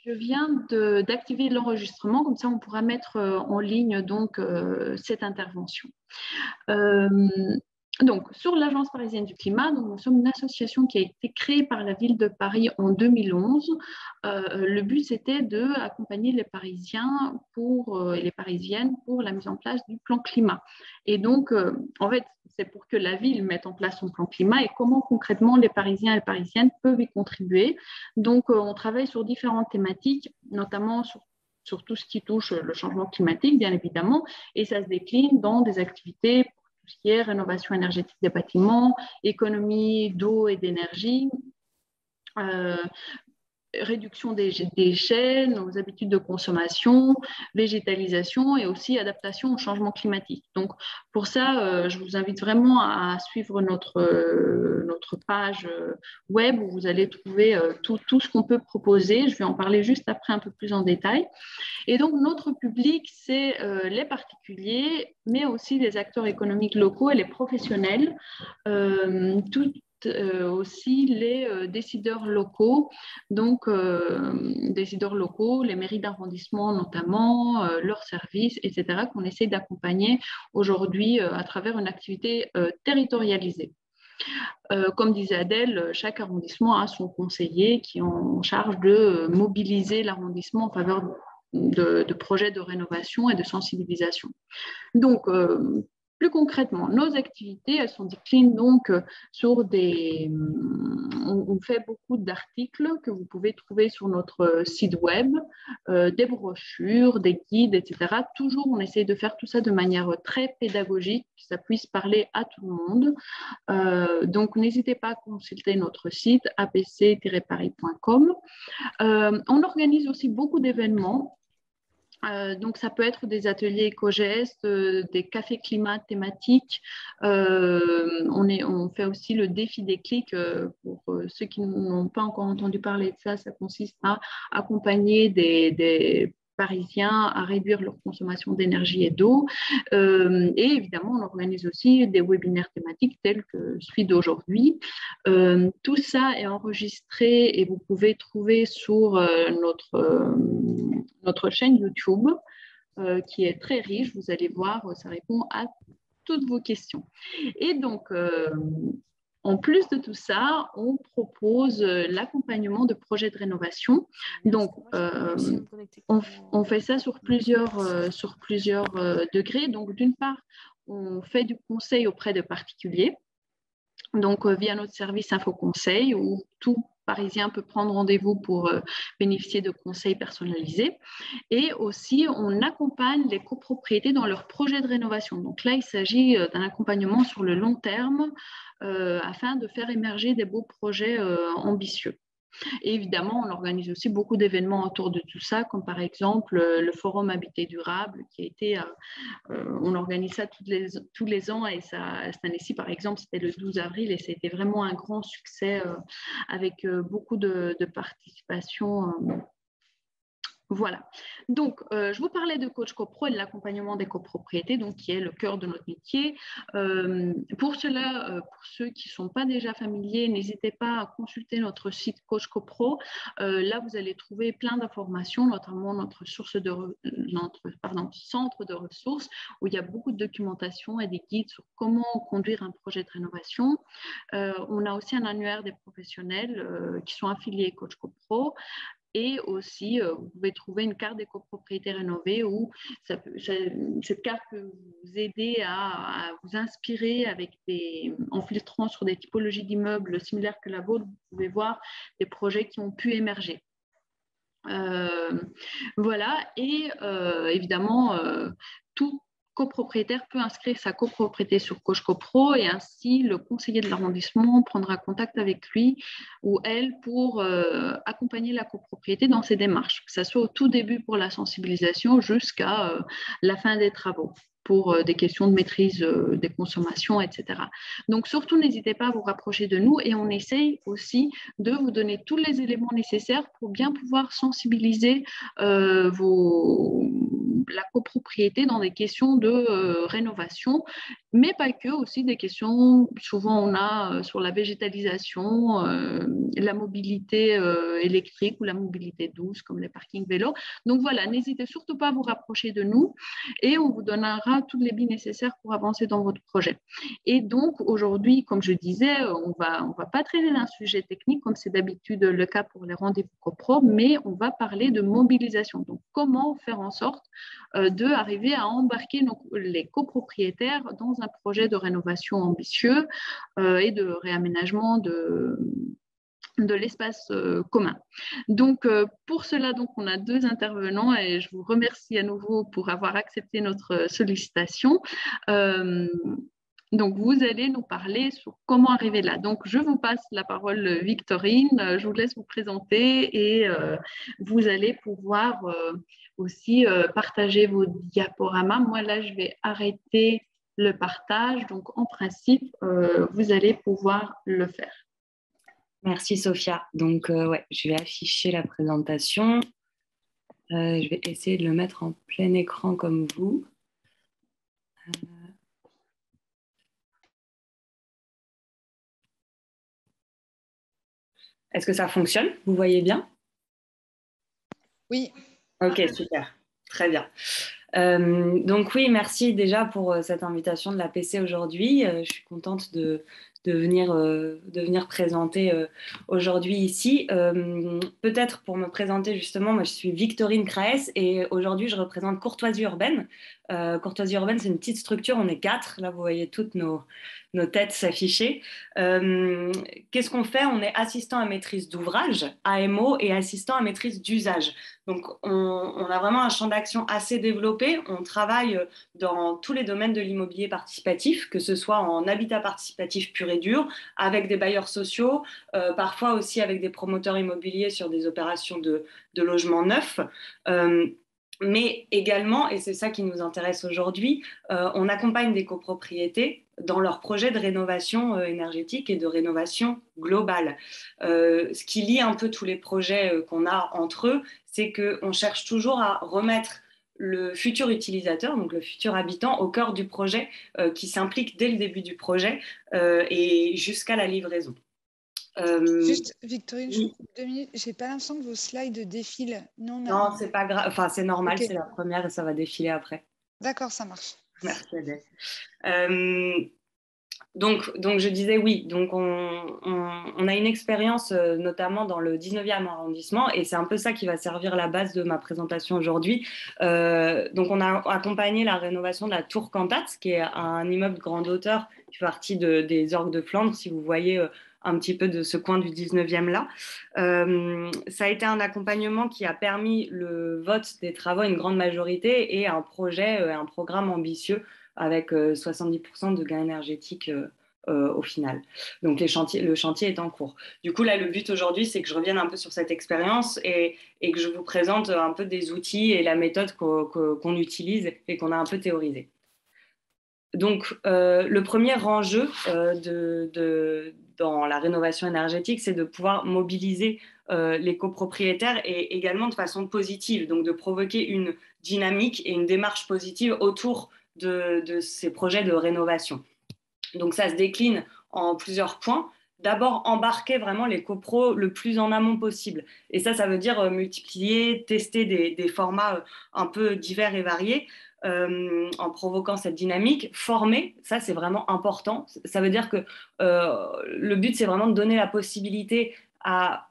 Je viens d'activer l'enregistrement, comme ça on pourra mettre en ligne donc cette intervention. Donc, sur l'Agence parisienne du climat, donc, nous sommes une association qui a été créée par la ville de Paris en 2011. Le but, c'était d'accompagner les Parisiens et les Parisiennes pour la mise en place du plan climat. Et donc, en fait, c'est pour que la ville mette en place son plan climat et comment concrètement les Parisiens et les Parisiennes peuvent y contribuer. Donc, on travaille sur différentes thématiques, notamment sur tout ce qui touche le changement climatique, bien évidemment, et ça se décline dans des activités tout ce qui est rénovation énergétique des bâtiments, économie d'eau et d'énergie, réduction des déchets, nos habitudes de consommation, végétalisation et aussi adaptation au changement climatique. Donc, pour ça, je vous invite vraiment à suivre notre page web où vous allez trouver tout ce qu'on peut proposer. Je vais en parler juste après un peu plus en détail. Et donc, notre public, c'est les particuliers, mais aussi les acteurs économiques locaux et les professionnels, aussi les décideurs locaux, donc décideurs locaux, les mairies d'arrondissement notamment, leurs services, etc., qu'on essaie d'accompagner aujourd'hui à travers une activité territorialisée. Comme disait Adèle, chaque arrondissement a son conseiller qui est en charge de mobiliser l'arrondissement en faveur de projets de rénovation et de sensibilisation. Donc, plus concrètement, nos activités, elles sont déclinées donc sur on fait beaucoup d'articles que vous pouvez trouver sur notre site web, des brochures, des guides, etc. Toujours, on essaie de faire tout ça de manière très pédagogique, que ça puisse parler à tout le monde. Donc, n'hésitez pas à consulter notre site apc-paris.com. On organise aussi beaucoup d'événements. Donc, ça peut être des ateliers éco-gestes, des cafés climat thématiques. On fait aussi le défi des clics. Pour ceux qui n'ont pas encore entendu parler de ça, ça consiste à accompagner des Parisiens à réduire leur consommation d'énergie et d'eau. Et évidemment, on organise aussi des webinaires thématiques tels que celui d'aujourd'hui. Tout ça est enregistré et vous pouvez trouver sur notre chaîne YouTube qui est très riche. Vous allez voir, ça répond à toutes vos questions. Et donc, en plus de tout ça, on propose l'accompagnement de projets de rénovation. Donc, on fait ça sur plusieurs degrés. Donc, d'une part, on fait du conseil auprès de particuliers. Donc, via notre service Info Conseil, où tout Parisien peut prendre rendez-vous pour bénéficier de conseils personnalisés. Et aussi, on accompagne les copropriétés dans leurs projets de rénovation. Donc là, il s'agit d'un accompagnement sur le long terme afin de faire émerger des beaux projets ambitieux. Et évidemment, on organise aussi beaucoup d'événements autour de tout ça, comme par exemple le Forum Habité Durable, qui a été, on organise ça tous les ans, et cette année-ci, par exemple, c'était le 12 avril, et c'était vraiment un grand succès avec beaucoup de participation. Voilà. Donc, je vous parlais de coach copro et de l'accompagnement des copropriétés, donc qui est le cœur de notre métier. Pour cela, pour ceux qui ne sont pas déjà familiers, n'hésitez pas à consulter notre site Coach Copro. Là, vous allez trouver plein d'informations, notamment notre centre de ressources, où il y a beaucoup de documentation et des guides sur comment conduire un projet de rénovation. On a aussi un annuaire des professionnels qui sont affiliés Coach Copro. Et aussi, vous pouvez trouver une carte des copropriétés rénovées où cette carte peut vous aider à vous inspirer en filtrant sur des typologies d'immeubles similaires que la vôtre. Vous pouvez voir des projets qui ont pu émerger. Voilà, et évidemment, tout copropriétaire peut inscrire sa copropriété sur Coach Copro, et ainsi le conseiller de l'arrondissement prendra contact avec lui ou elle pour accompagner la copropriété dans ses démarches, que ce soit au tout début pour la sensibilisation jusqu'à la fin des travaux, pour des questions de maîtrise des consommations, etc. Donc, surtout, n'hésitez pas à vous rapprocher de nous, et on essaye aussi de vous donner tous les éléments nécessaires pour bien pouvoir sensibiliser la copropriété dans des questions de rénovation, mais pas que, aussi des questions, souvent on a sur la végétalisation, la mobilité électrique ou la mobilité douce, comme les parkings vélos. Donc voilà, n'hésitez surtout pas à vous rapprocher de nous et on vous donnera toutes les billes nécessaires pour avancer dans votre projet. Et donc aujourd'hui, comme je disais, on va pas traiter d'un sujet technique comme c'est d'habitude le cas pour les rendez-vous copro, mais on va parler de mobilisation. Donc comment faire en sorte d'arriver à embarquer les copropriétaires dans un projet de rénovation ambitieux et de réaménagement de l'espace commun. Donc, pour cela, donc, on a 2 intervenants et je vous remercie à nouveau pour avoir accepté notre sollicitation. Donc, vous allez nous parler sur comment arriver là. Donc, je vous passe la parole, Victorine. Je vous laisse vous présenter et vous allez pouvoir aussi partager vos diaporamas. Moi, là, je vais arrêter le partage. Donc, en principe, vous allez pouvoir le faire. Merci Sophia. Donc, ouais, je vais afficher la présentation. Je vais essayer de le mettre en plein écran comme vous. Est-ce que ça fonctionne? Vous voyez bien? Oui. Ok, super. Très bien. Donc oui, merci déjà pour cette invitation de la PC aujourd'hui. Je suis contente de venir présenter aujourd'hui ici. Peut-être pour me présenter justement, moi je suis Victorine Craes et aujourd'hui je représente Courtoisie Urbaine. Courtoisie Urbaine, c'est une petite structure, on est 4. Là, vous voyez toutes nos têtes s'afficher. Qu'est-ce qu'on fait? On est assistant à maîtrise d'ouvrage, AMO, et assistant à maîtrise d'usage. Donc, on a vraiment un champ d'action assez développé. On travaille dans tous les domaines de l'immobilier participatif, que ce soit en habitat participatif pur et dur, avec des bailleurs sociaux, parfois aussi avec des promoteurs immobiliers sur des opérations de logement neuf. Mais également, et c'est ça qui nous intéresse aujourd'hui, on accompagne des copropriétés dans leurs projets de rénovation énergétique et de rénovation globale. Ce qui lie un peu tous les projets qu'on a entre eux, c'est qu'on cherche toujours à remettre le futur utilisateur, donc le futur habitant, au cœur du projet, qui s'implique dès le début du projet et jusqu'à la livraison. Juste, Victorine, je vous coupe 2 minutes. J'ai pas l'impression que vos slides défilent. Non, c'est pas grave. Enfin, c'est normal, okay. C'est la première et ça va défiler après. D'accord, ça marche. Merci Adèle. Donc, je disais oui, donc on a une expérience notamment dans le 19e arrondissement et c'est un peu ça qui va servir la base de ma présentation aujourd'hui. Donc on a accompagné la rénovation de la Tour Cantat, qui est un immeuble de grande hauteur qui fait partie des Orgues de Flandre, si vous voyez un petit peu de ce coin du 19e là. Ça a été un accompagnement qui a permis le vote des travaux à une grande majorité et un projet, un programme ambitieux avec 70% de gains énergétiques au final. Donc le chantier est en cours. Du coup, là, le but aujourd'hui, c'est que je revienne un peu sur cette expérience et que je vous présente un peu des outils et la méthode qu'on utilise et qu'on a un peu théorisé. Donc, le premier enjeu dans la rénovation énergétique, c'est de pouvoir mobiliser les copropriétaires et également de façon positive, donc de provoquer une dynamique et une démarche positive autour de ces projets de rénovation. Donc, ça se décline en plusieurs points. D'abord, embarquer vraiment les copros le plus en amont possible. Et ça veut dire multiplier, tester des formats un peu divers et variés en provoquant cette dynamique. Former, ça, c'est vraiment important. Ça veut dire que le but, c'est vraiment de donner la possibilité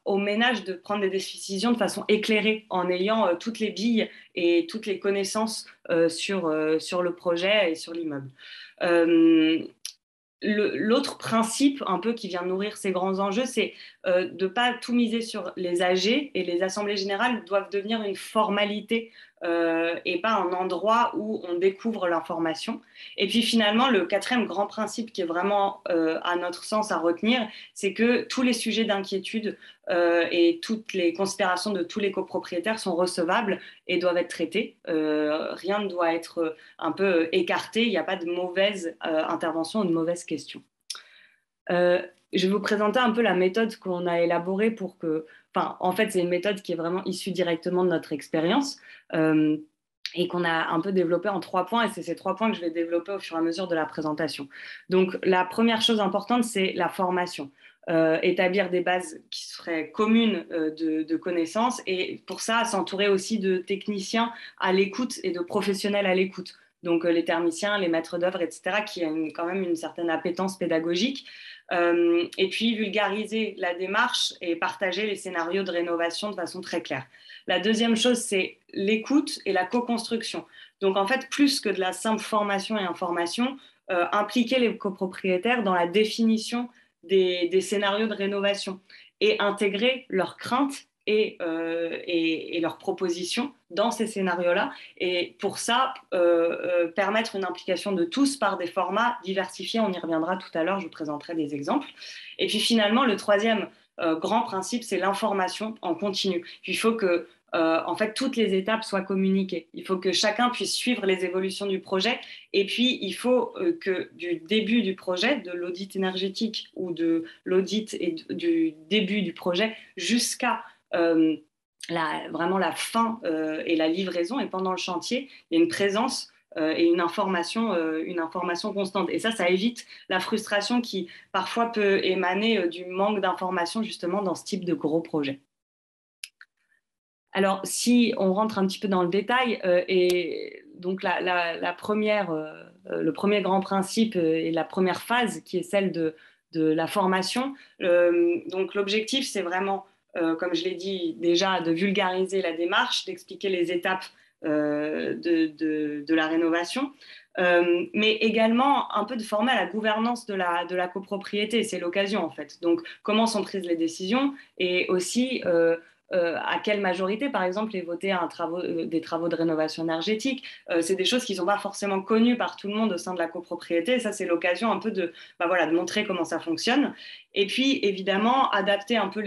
aux ménages de prendre des décisions de façon éclairée en ayant toutes les billes et toutes les connaissances sur le projet et sur l'immeuble. L'autre principe un peu qui vient nourrir ces grands enjeux, c'est de ne pas tout miser sur les AG et les assemblées générales doivent devenir une formalité et pas un endroit où on découvre l'information. Et puis finalement, le quatrième grand principe qui est vraiment à notre sens à retenir, c'est que tous les sujets d'inquiétude et toutes les considérations de tous les copropriétaires sont recevables et doivent être traités. Rien ne doit être un peu écarté, il n'y a pas de mauvaise intervention ou de mauvaise question. Je vais vous présenter un peu la méthode qu'on a élaborée pour que... Enfin, en fait, c'est une méthode qui est vraiment issue directement de notre expérience. et qu'on a un peu développé en 3 points, et c'est ces 3 points que je vais développer au fur et à mesure de la présentation. Donc, la première chose importante, c'est la formation. Établir des bases qui seraient communes de connaissances, et pour ça, s'entourer aussi de techniciens à l'écoute et de professionnels à l'écoute. Donc, les thermiciens, les maîtres d'œuvre, etc., qui ont quand même une certaine appétence pédagogique. Et puis, vulgariser la démarche et partager les scénarios de rénovation de façon très claire. La deuxième chose, c'est l'écoute et la co-construction. Donc, en fait, plus que de la simple formation et information, impliquer les copropriétaires dans la définition des scénarios de rénovation et intégrer leurs craintes et leurs propositions dans ces scénarios-là. Et pour ça, permettre une implication de tous par des formats diversifiés. On y reviendra tout à l'heure, je vous présenterai des exemples. Et puis finalement, le troisième grand principe, c'est l'information en continu. Il faut que en fait, toutes les étapes soient communiquées. Il faut que chacun puisse suivre les évolutions du projet. Et puis, il faut que du début du projet, de l'audit énergétique ou de l'audit et du début du projet jusqu'à vraiment la fin et la livraison, et pendant le chantier, il y a une présence et une information constante. Et ça évite la frustration qui parfois peut émaner du manque d'information justement dans ce type de gros projet. Alors, si on rentre un petit peu dans le détail, et donc le premier grand principe et la première phase qui est celle de la formation, donc l'objectif, c'est vraiment, comme je l'ai dit déjà, de vulgariser la démarche, d'expliquer les étapes de la rénovation, mais également un peu de former à la gouvernance de la copropriété. C'est l'occasion, en fait. Donc, comment sont prises les décisions, et aussi à quelle majorité, par exemple, est voté des travaux de rénovation énergétique. C'est des choses qui ne sont pas forcément connues par tout le monde au sein de la copropriété. Ça, c'est l'occasion un peu de montrer comment ça fonctionne. Et puis, évidemment, adapter un peu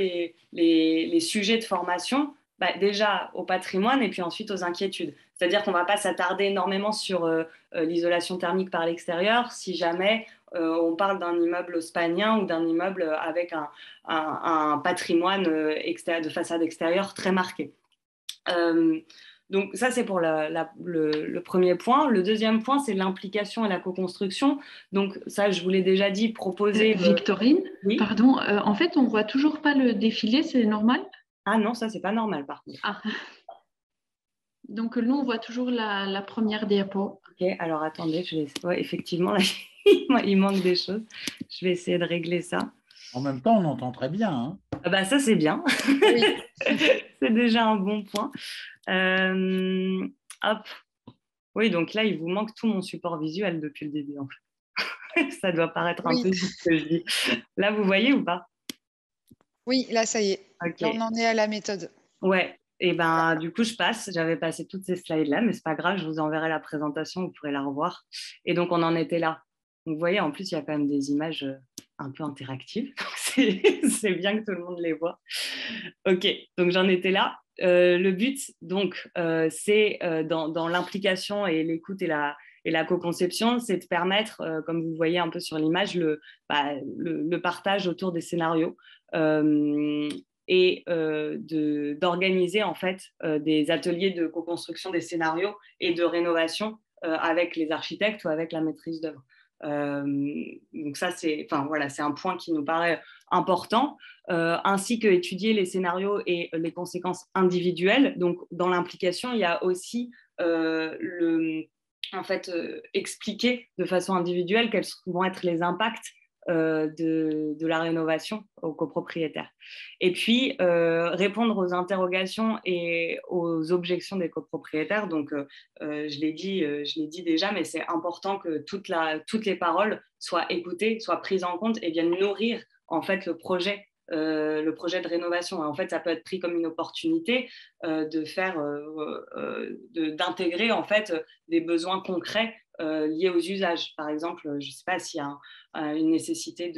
les sujets de formation, déjà au patrimoine et puis ensuite aux inquiétudes. C'est-à-dire qu'on ne va pas s'attarder énormément sur l'isolation thermique par l'extérieur si jamais on parle d'un immeuble haussmannien ou d'un immeuble avec un patrimoine de façade extérieure très marqué. Donc ça, c'est pour le premier point. Le deuxième point, c'est l'implication et la co-construction. Donc ça, je vous l'ai déjà dit, proposer... Victorine, oui. Pardon, en fait, on ne voit toujours pas le défilé, c'est normal? Ah non, ça, c'est pas normal, par contre. Ah. Donc, nous, on voit toujours la première diapo. Ok, alors attendez, ouais, effectivement, là, il manque des choses. Je vais essayer de régler ça. En même temps, on entend très bien. Hein. Ah ça, c'est bien. Oui. C'est déjà un bon point. Hop. Oui, donc là, il vous manque tout mon support visuel depuis le début, en fait. Ça doit paraître un peu juste ce que je dis. Là, vous voyez ou pas? Oui, là, ça y est. Okay. Là, on en est à la méthode. Ouais. Et du coup, je passe. J'avais passé toutes ces slides-là, mais c'est pas grave, je vous enverrai la présentation, vous pourrez la revoir. Et donc, on en était là. Donc, vous voyez, en plus, il y a quand même des images un peu interactives. C'est bien que tout le monde les voit. Ok, donc j'en étais là. Le but, donc, c'est dans l'implication et l'écoute et la co-conception, c'est de permettre, comme vous voyez un peu sur l'image, le partage autour des scénarios. Et d'organiser en fait des ateliers de co-construction des scénarios et de rénovation avec les architectes ou avec la maîtrise d'œuvre. Donc ça, c'est un point qui nous paraît important, ainsi que étudier les scénarios et les conséquences individuelles. Donc dans l'implication, il y a aussi expliquer de façon individuelle quels vont être les impacts de la rénovation aux copropriétaires. Et puis, répondre aux interrogations et aux objections des copropriétaires. Donc, je l'ai dit déjà, mais c'est important que toutes les paroles soient écoutées, soient prises en compte et viennent nourrir en fait le projet de rénovation. En fait, ça peut être pris comme une opportunité d'intégrer en fait des besoins concrets liés aux usages. Par exemple, je ne sais pas s'il y a une nécessité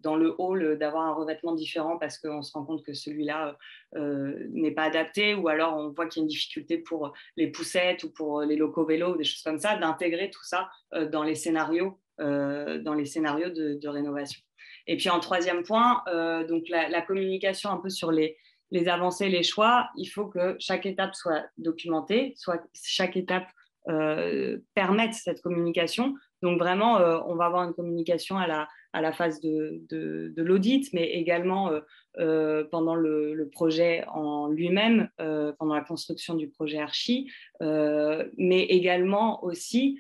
dans le hall d'avoir un revêtement différent parce qu'on se rend compte que celui-là n'est pas adapté, ou alors on voit qu'il y a une difficulté pour les poussettes ou pour les locaux vélos ou des choses comme ça, d'intégrer tout ça dans les scénarios de rénovation. Et puis en troisième point, donc la communication un peu sur les les avancées, les choix, il faut que chaque étape soit documentée, soit chaque étape permette cette communication. Donc vraiment, on va avoir une communication à la phase de l'audit, mais également pendant le projet en lui-même, pendant la construction du projet archi, mais également aussi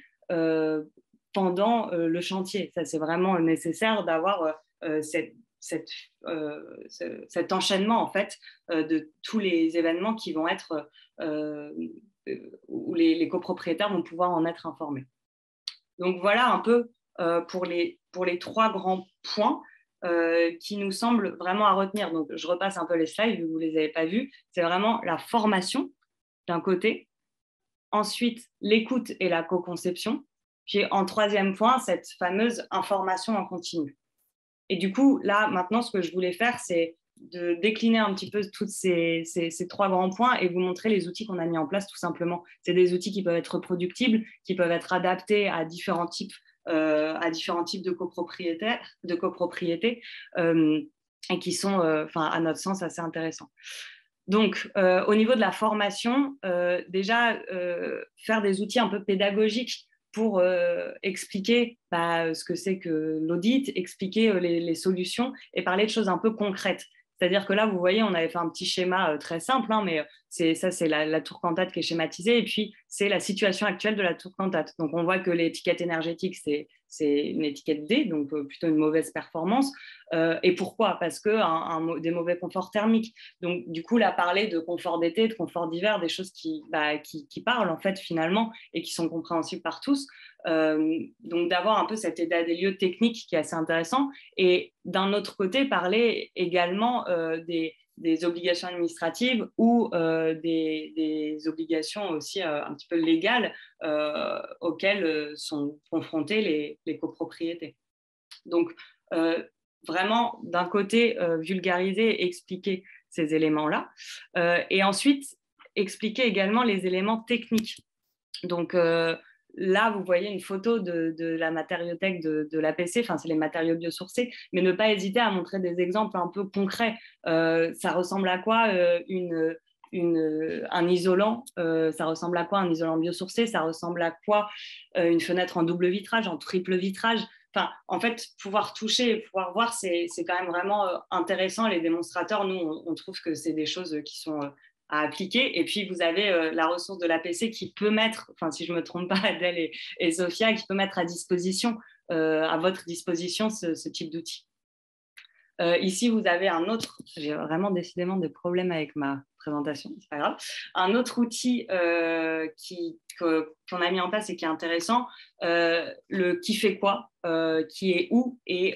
pendant le chantier. Ça, c'est vraiment nécessaire d'avoir cet enchaînement en fait de tous les événements qui vont être où les copropriétaires vont pouvoir en être informés. Donc voilà un peu pour les 3 grands points qui nous semblent vraiment à retenir. Donc je repasse un peu les slides, vous ne les avez pas vus. C'est vraiment la formation d'un côté, ensuite l'écoute et la co-conception, puis en 3e point, cette fameuse information en continu. Et du coup, là, maintenant, ce que je voulais faire, c'est de décliner un petit peu tous ces 3 grands points et vous montrer les outils qu'on a mis en place, tout simplement. C'est des outils qui peuvent être reproductibles, qui peuvent être adaptés à différents types de copropriétés et qui sont, à notre sens, assez intéressants. Donc, au niveau de la formation, déjà, faire des outils un peu pédagogiques pour expliquer ce que c'est que l'audit, expliquer les solutions et parler de choses un peu concrètes. C'est-à-dire que là, vous voyez, on avait fait un petit schéma très simple, mais c'est la tour Cantate qui est schématisée, et puis c'est la situation actuelle de la tour Cantate. Donc, on voit que l'étiquette énergétique, c'est une étiquette D, donc plutôt une mauvaise performance. Et pourquoi? Parce que des mauvais conforts thermiques. Donc, du coup, là, parler de confort d'été, de confort d'hiver, des choses qui parlent, en fait, finalement, et qui sont compréhensibles par tous. Donc, d'avoir un peu cet état des lieux technique qui est assez intéressant. Et d'un autre côté, parler également des obligations administratives ou des obligations aussi un petit peu légales auxquelles sont confrontées les copropriétés. Donc, vraiment, d'un côté, vulgariser et expliquer ces éléments-là. Et ensuite, expliquer également les éléments techniques. Donc, là, vous voyez une photo de la matériothèque de l'APC, c'est les matériaux biosourcés, mais ne pas hésiter à montrer des exemples un peu concrets. Ça ressemble à quoi un isolant, ça ressemble à quoi un isolant biosourcé, ça ressemble à quoi une fenêtre en double vitrage, en triple vitrage. En fait, pouvoir toucher, pouvoir voir, c'est quand même vraiment intéressant. Les démonstrateurs, nous, on trouve que c'est des choses qui sont à appliquer. Et puis, vous avez la ressource de l'APC qui peut mettre, si je ne me trompe pas, Adèle et Sophia, qui peut mettre à votre disposition ce type d'outil. Ici, vous avez un autre, j'ai vraiment décidément des problèmes avec ma présentation, c'est pas grave, un autre outil qu'on a mis en place et qui est intéressant, le qui fait quoi, qui est où et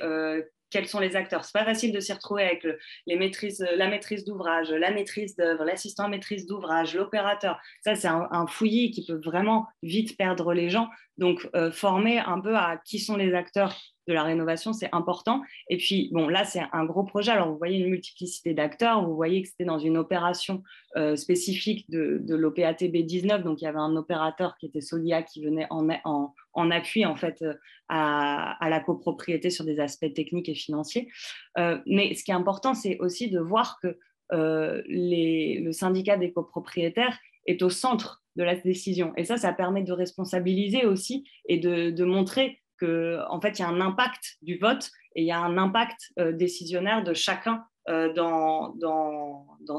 quels sont les acteurs. C'est pas facile de s'y retrouver avec la maîtrise d'ouvrage, la maîtrise d'œuvre, l'assistant maîtrise d'ouvrage, l'opérateur. Ça, c'est un fouillis qui peut vraiment vite perdre les gens. Donc, former un peu à qui sont les acteurs de la rénovation, c'est important. Et puis, bon, là, c'est un gros projet. Alors, vous voyez une multiplicité d'acteurs. Vous voyez que c'était dans une opération spécifique de l'OPATB 19. Donc, il y avait un opérateur qui était Solia qui venait en appui, en fait, à la copropriété sur des aspects techniques et financiers. Mais ce qui est important, c'est aussi de voir que le syndicat des copropriétaires est au centre de la décision. Et ça permet de responsabiliser aussi et de montrer qu'en fait, il y a un impact du vote et il y a un impact décisionnaire de chacun dans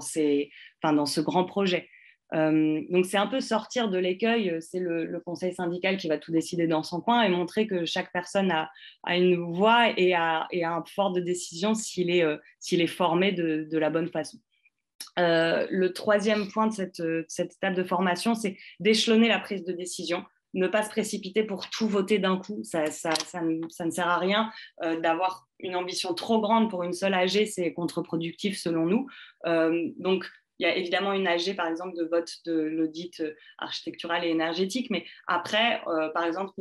ce grand projet. Donc, c'est un peu sortir de l'écueil, c'est le conseil syndical qui va tout décider dans son coin et montrer que chaque personne a une voix et a un pouvoir de décision s'il est formé de la bonne façon. Le 3e point de cette étape de formation, c'est d'échelonner la prise de décision. Ne pas se précipiter pour tout voter d'un coup, ça ne sert à rien. D'avoir une ambition trop grande pour une seule AG, c'est contre-productif selon nous. Donc, il y a évidemment une AG, par exemple, de vote de l'audit architectural et énergétique, mais après, par exemple,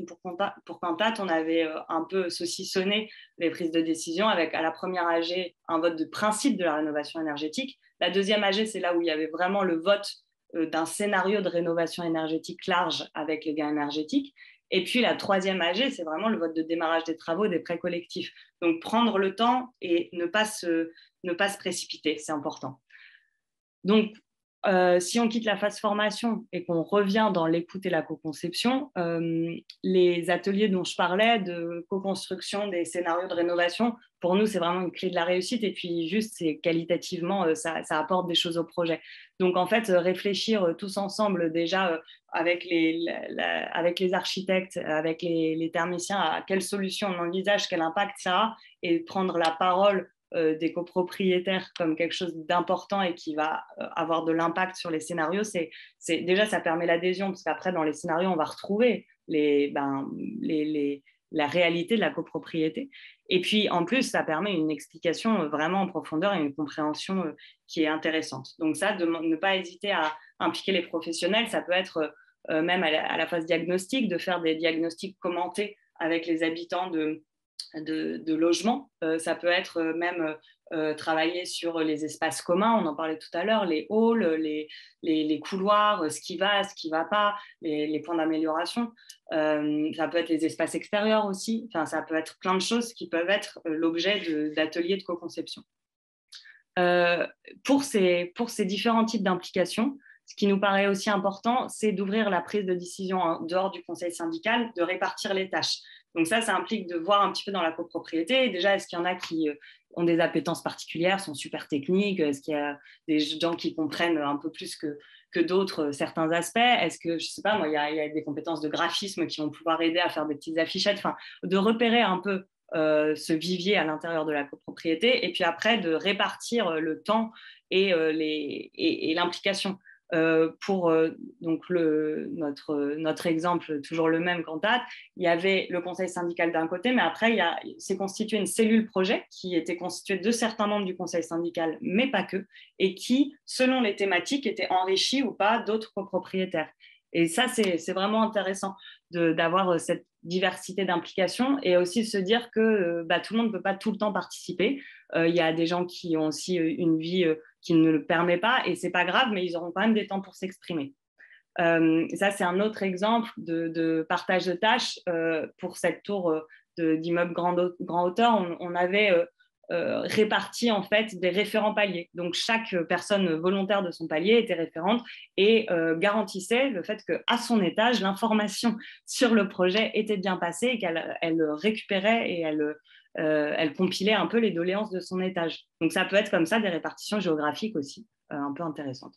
pour Cantate, on avait un peu saucissonné les prises de décision avec à la première AG un vote de principe de la rénovation énergétique. La deuxième AG, c'est là où il y avait vraiment le vote d'un scénario de rénovation énergétique large avec les gains énergétiques. Et puis la 3e AG, c'est vraiment le vote de démarrage des travaux, des prêts collectifs. Donc prendre le temps et ne pas se précipiter, c'est important. Donc, si on quitte la phase formation et qu'on revient dans l'écoute et la co-conception, les ateliers dont je parlais de co-construction des scénarios de rénovation, pour nous, c'est vraiment une clé de la réussite. Et puis, juste, c'est qualitativement, ça apporte des choses au projet. Donc, en fait, réfléchir tous ensemble déjà avec les architectes, avec les thermiciens, à quelle solution on envisage, quel impact ça a, et prendre la parole des copropriétaires comme quelque chose d'important et qui va avoir de l'impact sur les scénarios, déjà, ça permet l'adhésion, parce qu'après, dans les scénarios, on va retrouver la réalité de la copropriété. Et puis, en plus, ça permet une explication vraiment en profondeur et une compréhension qui est intéressante. Donc ça, ne pas hésiter à impliquer les professionnels, ça peut être même à la phase diagnostic, de faire des diagnostics commentés avec les habitants de logement. Ça peut être même travailler sur les espaces communs, on en parlait tout à l'heure, les halls, les couloirs, ce qui va pas, les points d'amélioration. Ça peut être les espaces extérieurs aussi. Enfin, ça peut être plein de choses qui peuvent être l'objet d'ateliers de co-conception. Pour ces différents types d'implications, ce qui nous paraît aussi important, c'est d'ouvrir la prise de décision en dehors du conseil syndical, de répartir les tâches. Donc ça implique de voir un petit peu dans la copropriété. Déjà, est-ce qu'il y en a qui ont des appétences particulières, sont super techniques? Est-ce qu'il y a des gens qui comprennent un peu plus que d'autres certains aspects? Est-ce que, je ne sais pas, moi, il y a des compétences de graphisme qui vont pouvoir aider à faire des petites affichettes, enfin, de repérer un peu ce vivier à l'intérieur de la copropriété, et puis après de répartir le temps et l'implication. Pour donc notre exemple, toujours le même qu'en date, il y avait le conseil syndical d'un côté, mais après, s'est constitué une cellule projet qui était constituée de certains membres du conseil syndical, mais pas que, et qui, selon les thématiques, était enrichie ou pas d'autres copropriétaires. Et ça, c'est vraiment intéressant d'avoir cette diversité d'implications et aussi de se dire que tout le monde ne peut pas tout le temps participer. Il y a des gens qui ont aussi une vie qui ne le permet pas et ce n'est pas grave, mais ils auront quand même des temps pour s'exprimer. Ça, c'est un autre exemple de partage de tâches. Pour cette tour d'immeuble grand hauteur, on avait réparti en fait des référents paliers. Donc chaque personne volontaire de son palier était référente et garantissait le fait qu'à son étage, l'information sur le projet était bien passée et qu'elle récupérait et elle compilait un peu les doléances de son étage. Donc ça peut être comme ça des répartitions géographiques aussi, un peu intéressantes.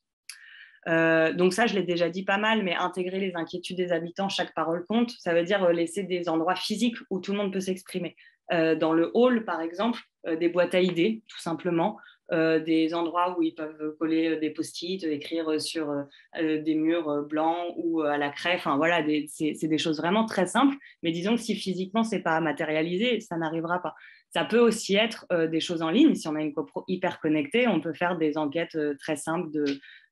Donc ça, je l'ai déjà dit pas mal, mais intégrer les inquiétudes des habitants, chaque parole compte. Ça veut dire laisser des endroits physiques où tout le monde peut s'exprimer. Dans le hall, par exemple, des boîtes à idées, tout simplement, des endroits où ils peuvent coller des post-it, écrire sur des murs blancs ou à la craie. Enfin, voilà, c'est des choses vraiment très simples, mais disons que si physiquement, ce n'est pas matérialisé, ça n'arrivera pas. Ça peut aussi être des choses en ligne. Si on a une copro hyper connectée, on peut faire des enquêtes très simples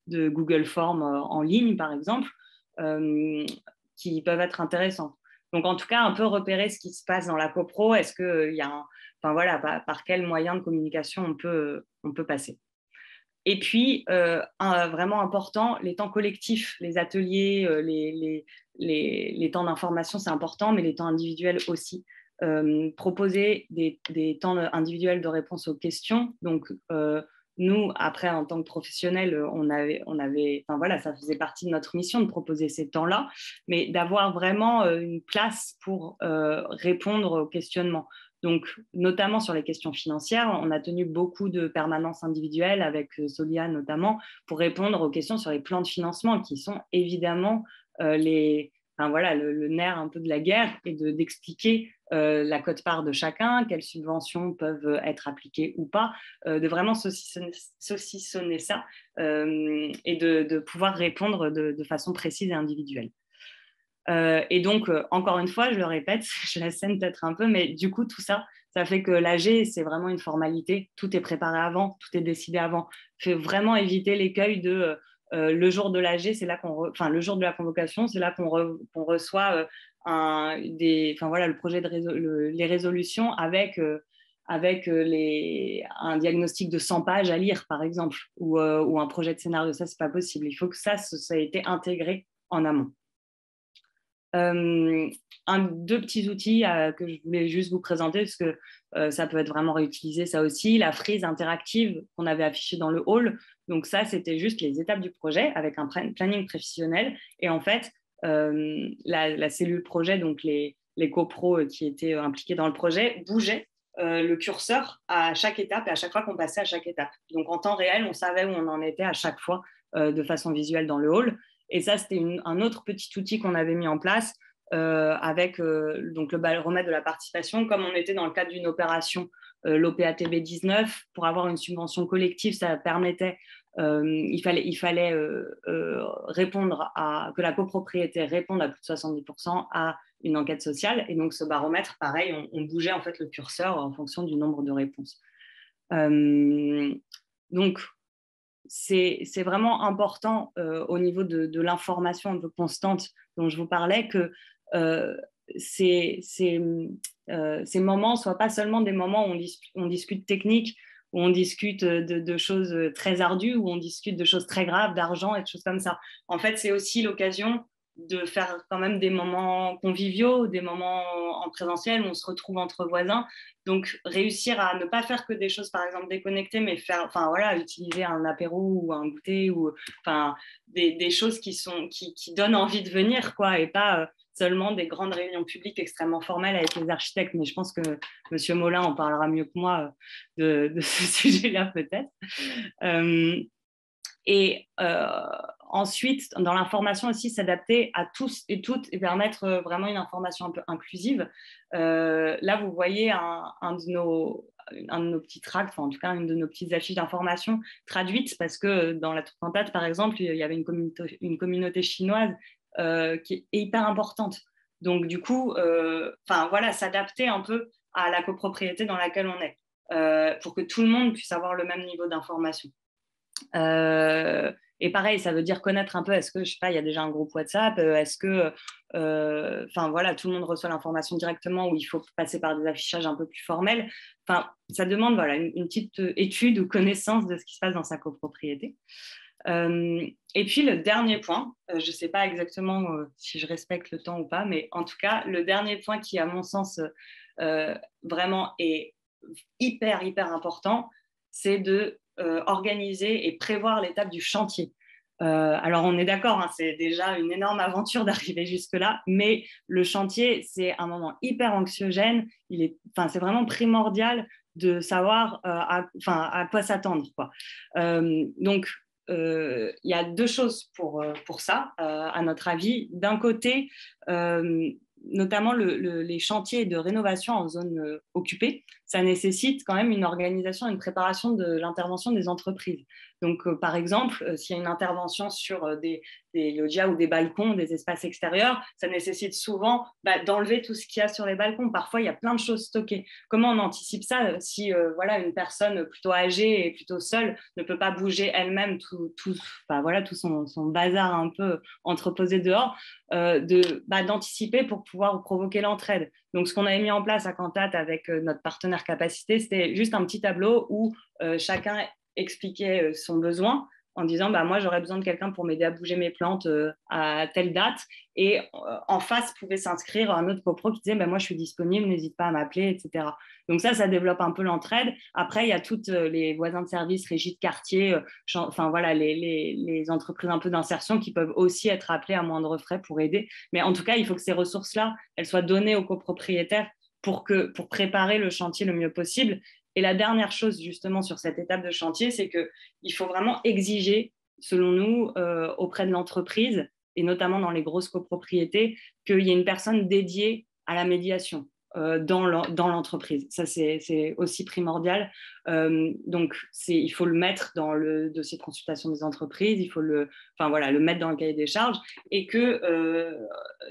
de Google Forms en ligne, par exemple, qui peuvent être intéressantes. Donc, en tout cas, un peu repérer ce qui se passe dans la copro. Est-ce qu'il y a enfin, voilà, par quel moyen de communication on peut passer. Et puis, vraiment important, les temps collectifs, les ateliers, les temps d'information, c'est important, mais les temps individuels aussi. Proposer des temps individuels de réponse aux questions. Donc, nous, après, en tant que professionnels, enfin voilà, ça faisait partie de notre mission de proposer ces temps-là, mais d'avoir vraiment une place pour répondre aux questionnements. Donc, notamment sur les questions financières, on a tenu beaucoup de permanences individuelles avec Solia notamment pour répondre aux questions sur les plans de financement qui sont évidemment le nerf un peu de la guerre et d'expliquer la quote-part de chacun, quelles subventions peuvent être appliquées ou pas, de vraiment saucissonner ça et de pouvoir répondre de façon précise et individuelle. Et donc, encore une fois, je le répète, je la scène peut-être un peu, mais du coup, tout ça, ça fait que l'AG, c'est vraiment une formalité. Tout est préparé avant, tout est décidé avant. Fait vraiment éviter l'écueil de le jour de l'AG, c'est là le jour de la convocation, c'est là qu'on reçoit le projet les résolutions avec un diagnostic de 100 pages à lire, par exemple, ou un projet de scénario. Ça, c'est pas possible. Il faut que ça ait été intégré en amont. Deux petits outils que je voulais juste vous présenter parce que ça peut être vraiment réutilisé, ça aussi. La frise interactive qu'on avait affichée dans le hall. Donc ça, c'était juste les étapes du projet avec un planning prévisionnel. Et en fait, la cellule projet, donc les copros qui étaient impliqués dans le projet, bougeaient le curseur à chaque étape et à chaque fois qu'on passait à chaque étape. Donc en temps réel, on savait où on en était à chaque fois de façon visuelle dans le hall. Et ça, c'était un autre petit outil qu'on avait mis en place avec donc le baromètre de la participation. Comme on était dans le cadre d'une opération, l'OPATB 19, pour avoir une subvention collective, ça permettait, il fallait répondre que la copropriété réponde à plus de 70% à une enquête sociale. Et donc, ce baromètre, pareil, on bougeait en fait le curseur en fonction du nombre de réponses. Donc, c'est vraiment important au niveau de l'information un peu constante dont je vous parlais que ces moments ne soient pas seulement des moments où on discute technique, où on discute de choses très ardues, où on discute de choses très graves, d'argent et de choses comme ça. En fait, c'est aussi l'occasion de faire quand même des moments conviviaux, des moments en présentiel où on se retrouve entre voisins. Donc, réussir à ne pas faire que des choses, par exemple, déconnectées, mais utiliser un apéro ou un goûter ou des choses qui donnent envie de venir, quoi, et pas seulement des grandes réunions publiques extrêmement formelles avec les architectes. Mais je pense que M. Molin en parlera mieux que moi de ce sujet-là, peut-être. Ensuite, dans l'information aussi, s'adapter à tous et toutes et permettre vraiment une information un peu inclusive. Là, vous voyez un de nos petits tracts, en tout cas une de nos petites affiches d'information traduites, parce que dans la cantate, par exemple, il y avait une communauté chinoise qui est hyper importante. Donc, du coup, s'adapter un peu à la copropriété dans laquelle on est, pour que tout le monde puisse avoir le même niveau d'information. Et pareil, ça veut dire connaître un peu, est-ce que, je sais pas, il y a déjà un groupe WhatsApp, est-ce que, tout le monde reçoit l'information directement ou il faut passer par des affichages un peu plus formels. Ça demande une petite étude ou connaissance de ce qui se passe dans sa copropriété. Et puis le dernier point, je ne sais pas exactement si je respecte le temps ou pas, mais en tout cas, le dernier point qui, à mon sens, vraiment est hyper, hyper important, c'est de organiser et prévoir l'étape du chantier. Alors, on est d'accord, hein, c'est déjà une énorme aventure d'arriver jusque-là, mais le chantier, c'est un moment hyper anxiogène. C'est vraiment primordial de savoir à quoi s'attendre, quoi. Donc, il y a deux choses pour ça, à notre avis. D'un côté, notamment les chantiers de rénovation en zone occupée, ça nécessite quand même une organisation et une préparation de l'intervention des entreprises. Donc, par exemple, s'il y a une intervention sur des loggias ou des balcons, des espaces extérieurs, ça nécessite souvent d'enlever tout ce qu'il y a sur les balcons. Parfois, il y a plein de choses stockées. Comment on anticipe ça si une personne plutôt âgée et plutôt seule ne peut pas bouger elle-même tout son bazar un peu entreposé dehors, d'anticiper pour pouvoir provoquer l'entraide. Donc, ce qu'on avait mis en place à Cantate avec notre partenaire Capacité, c'était juste un petit tableau où chacun expliquait son besoin en disant moi j'aurais besoin de quelqu'un pour m'aider à bouger mes plantes à telle date, et en face pouvait s'inscrire un autre copro qui disait moi je suis disponible, n'hésite pas à m'appeler, etc. Donc ça développe un peu l'entraide. Après il y a toutes les voisins de service, régies de quartier, les entreprises un peu d'insertion qui peuvent aussi être appelées à moindre frais pour aider, mais en tout cas il faut que ces ressources-là elles soient données aux copropriétaires pour préparer le chantier le mieux possible. Et la dernière chose, justement, sur cette étape de chantier, c'est qu'il faut vraiment exiger, selon nous, auprès de l'entreprise, et notamment dans les grosses copropriétés, qu'il y ait une personne dédiée à la médiation dans l'entreprise. Ça, c'est aussi primordial. Donc, il faut le mettre dans le dossier de consultation des entreprises, il faut le mettre dans le cahier des charges, et que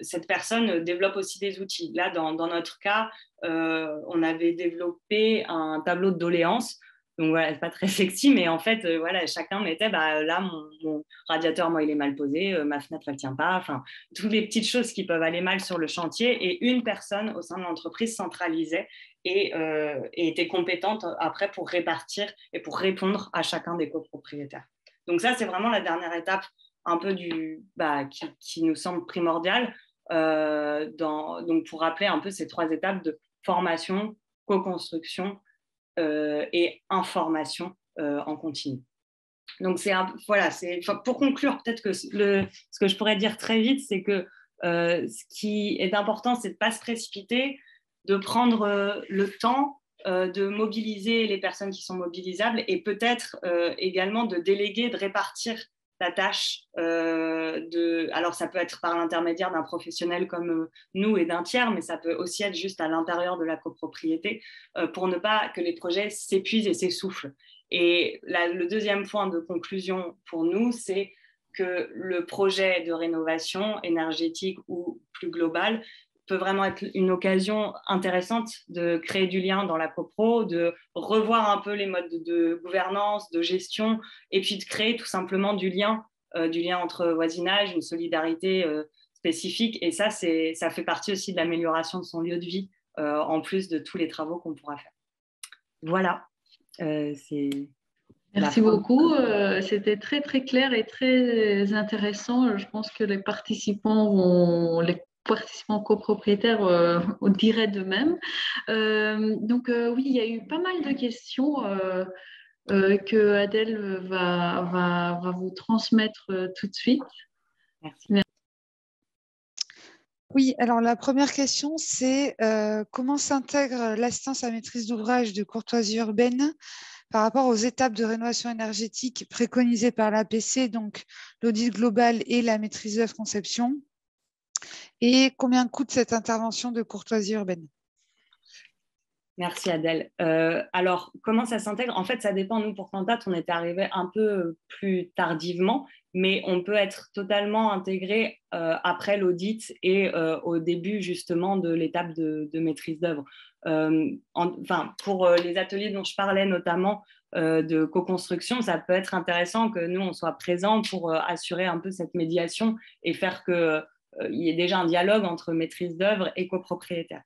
cette personne développe aussi des outils. Là, dans notre cas, on avait développé un tableau de doléances. Donc voilà, c'est pas très sexy, mais en fait, chacun mettait, là, mon radiateur, moi, il est mal posé, ma fenêtre, elle tient pas, toutes les petites choses qui peuvent aller mal sur le chantier, et une personne au sein de l'entreprise centralisait et était compétente après pour répartir et pour répondre à chacun des copropriétaires. Donc ça, c'est vraiment la dernière étape un peu qui nous semble primordiale. donc pour rappeler un peu ces 3 étapes de formation, co-construction et information en continu. Donc, pour conclure, peut-être que ce que je pourrais dire très vite, c'est que ce qui est important, c'est de ne pas se précipiter, de prendre le temps de mobiliser les personnes qui sont mobilisables et peut-être également de déléguer, de répartir la tâche. Alors, ça peut être par l'intermédiaire d'un professionnel comme nous et d'un tiers, mais ça peut aussi être juste à l'intérieur de la copropriété pour ne pas que les projets s'épuisent et s'essoufflent. Et le deuxième point de conclusion pour nous, c'est que le projet de rénovation énergétique ou plus global peut vraiment être une occasion intéressante de créer du lien dans la copro, de revoir un peu les modes de gouvernance, de gestion, et puis de créer tout simplement du lien entre voisinage, une solidarité spécifique. Et ça fait partie aussi de l'amélioration de son lieu de vie, en plus de tous les travaux qu'on pourra faire. Voilà. Merci beaucoup. C'était très, très clair et très intéressant. Je pense que les participants copropriétaires diraient de même. Donc, oui, il y a eu pas mal de questions que Adèle va vous transmettre tout de suite. Merci. Oui, alors la première question, c'est comment s'intègre l'assistance à maîtrise d'ouvrage de courtoisie urbaine par rapport aux étapes de rénovation énergétique préconisées par l'APC, donc l'audit global et la maîtrise d'œuvre conception, et combien coûte cette intervention de courtoisie urbaine? Merci Adèle. Alors, comment ça s'intègre? En fait, ça dépend. Nous, pour Cantat, on était arrivé un peu plus tardivement, mais on peut être totalement intégré après l'audit et au début justement de l'étape de maîtrise d'œuvre. Pour les ateliers dont je parlais notamment de co-construction, ça peut être intéressant que nous, on soit présents pour assurer un peu cette médiation et faire qu'il y ait déjà un dialogue entre maîtrise d'œuvre et copropriétaire.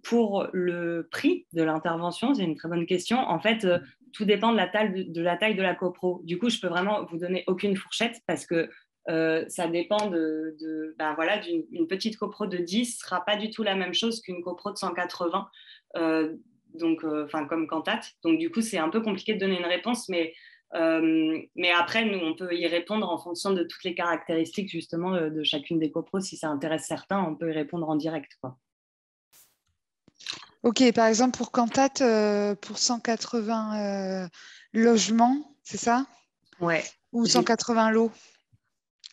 Pour le prix de l'intervention, c'est une très bonne question. En fait, tout dépend de la taille de la copro. Du coup, je peux vraiment vous donner aucune fourchette parce que ça dépend d'une petite copro de 10 ne sera pas du tout la même chose qu'une copro de 180, comme Cantat. Donc, du coup, c'est un peu compliqué de donner une réponse, mais après, nous, on peut y répondre en fonction de toutes les caractéristiques justement de chacune des copros. Si ça intéresse certains, on peut y répondre en direct, quoi. Ok, par exemple, pour Cantat, pour 180 logements, c'est ça? Ouais. Ou 180 lots?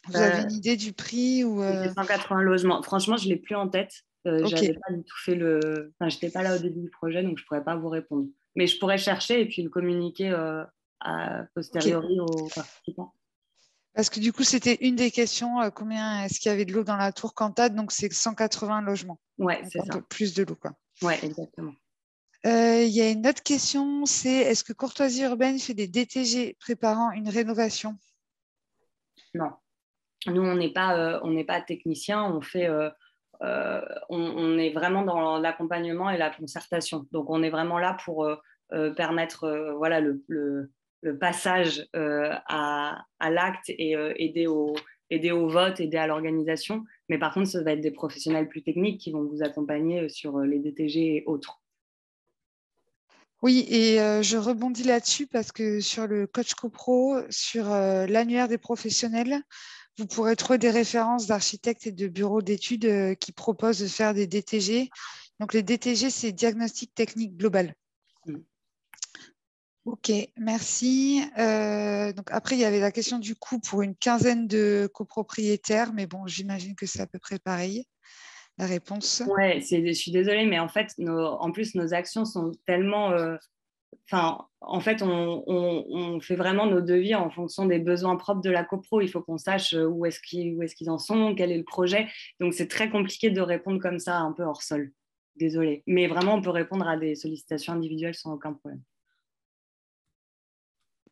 Vous avez une idée du prix ou 180 logements. Franchement, je ne l'ai plus en tête. Ok. J'avais pas du tout fait je n'étais pas là au début du projet, donc je ne pourrais pas vous répondre. Mais je pourrais chercher et puis le communiquer a posteriori aux participants. Parce que du coup, c'était une des questions, combien est-ce qu'il y avait de l'eau dans la tour Cantat? Donc, c'est 180 logements. Ouais, c'est ça. Un peu plus de l'eau, quoi. Ouais, exactement. Il y a une autre question, c'est est-ce que Courtoisie Urbaine fait des DTG préparant une rénovation? Non. Nous, on n'est pas technicien, on est vraiment dans l'accompagnement et la concertation. Donc, on est vraiment là pour permettre le passage à l'acte et aider au vote, aider à l'organisation. Mais par contre, ça va être des professionnels plus techniques qui vont vous accompagner sur les DTG et autres. Oui, et je rebondis là-dessus parce que sur le Coach CoPro, sur l'annuaire des professionnels, vous pourrez trouver des références d'architectes et de bureaux d'études qui proposent de faire des DTG. Donc, les DTG, c'est diagnostic technique global. Ok, merci. Donc après, il y avait la question du coût pour une quinzaine de copropriétaires, mais bon, j'imagine que c'est à peu près pareil, la réponse. Ouais, je suis désolée, mais en fait, en plus, nos actions sont tellement... en fait, on fait vraiment nos devis en fonction des besoins propres de la copro. Il faut qu'on sache où est-ce qu'ils en sont, quel est le projet. Donc, c'est très compliqué de répondre comme ça, un peu hors sol. Désolée. Mais vraiment, on peut répondre à des sollicitations individuelles sans aucun problème.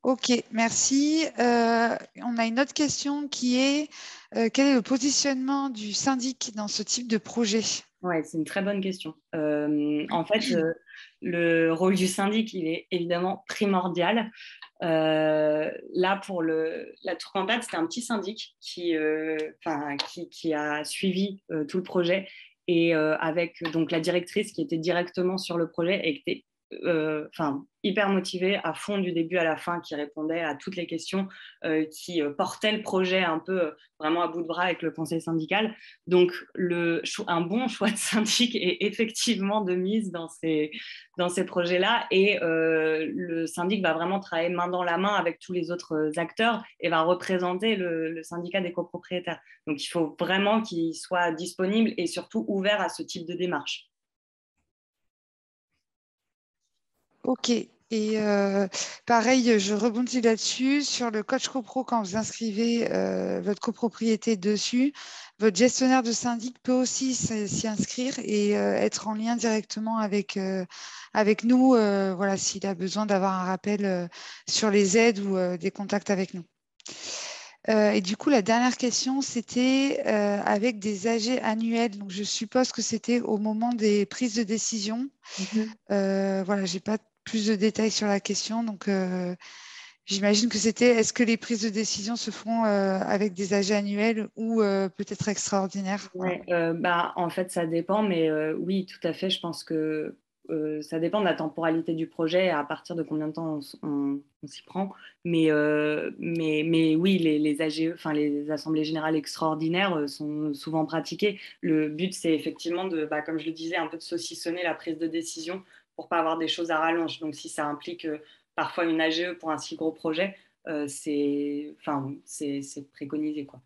Ok, merci. On a une autre question qui est quel est le positionnement du syndic dans ce type de projet? Ouais, c'est une très bonne question. En fait, le rôle du syndic, il est évidemment primordial. Là, pour la Tour Cantate, c'était un petit syndic qui a suivi tout le projet et avec donc la directrice qui était directement sur le projet et qui était hyper motivée à fond du début à la fin, qui répondait à toutes les questions, qui portait le projet un peu vraiment à bout de bras avec le conseil syndical. Donc, un bon choix de syndic est effectivement de mise dans ces projets-là et le syndic va vraiment travailler main dans la main avec tous les autres acteurs et va représenter le syndicat des copropriétaires. Donc, il faut vraiment qu'il soit disponible et surtout ouvert à ce type de démarche. Ok. Et pareil, je rebondis là-dessus. Sur le coach copro, quand vous inscrivez votre copropriété dessus, votre gestionnaire de syndic peut aussi s'y inscrire et être en lien directement avec nous, voilà, s'il a besoin d'avoir un rappel sur les aides ou des contacts avec nous. Et du coup, la dernière question, c'était avec des AG annuels. Donc, je suppose que c'était au moment des prises de décision. Voilà, je n'ai pas plus de détails sur la question. Donc, j'imagine que c'était est-ce que les prises de décision se font avec des AG annuels ou peut-être extraordinaires? Ouais, en fait, ça dépend, mais oui, tout à fait. Je pense que ça dépend de la temporalité du projet, à partir de combien de temps on s'y prend. Mais oui, les AGE, enfin les assemblées générales extraordinaires sont souvent pratiquées. Le but, c'est effectivement de, comme je le disais, un peu de saucissonner la prise de décision pour pas avoir des choses à rallonge. Donc, si ça implique parfois une AGE pour un si gros projet, c'est préconisé, quoi.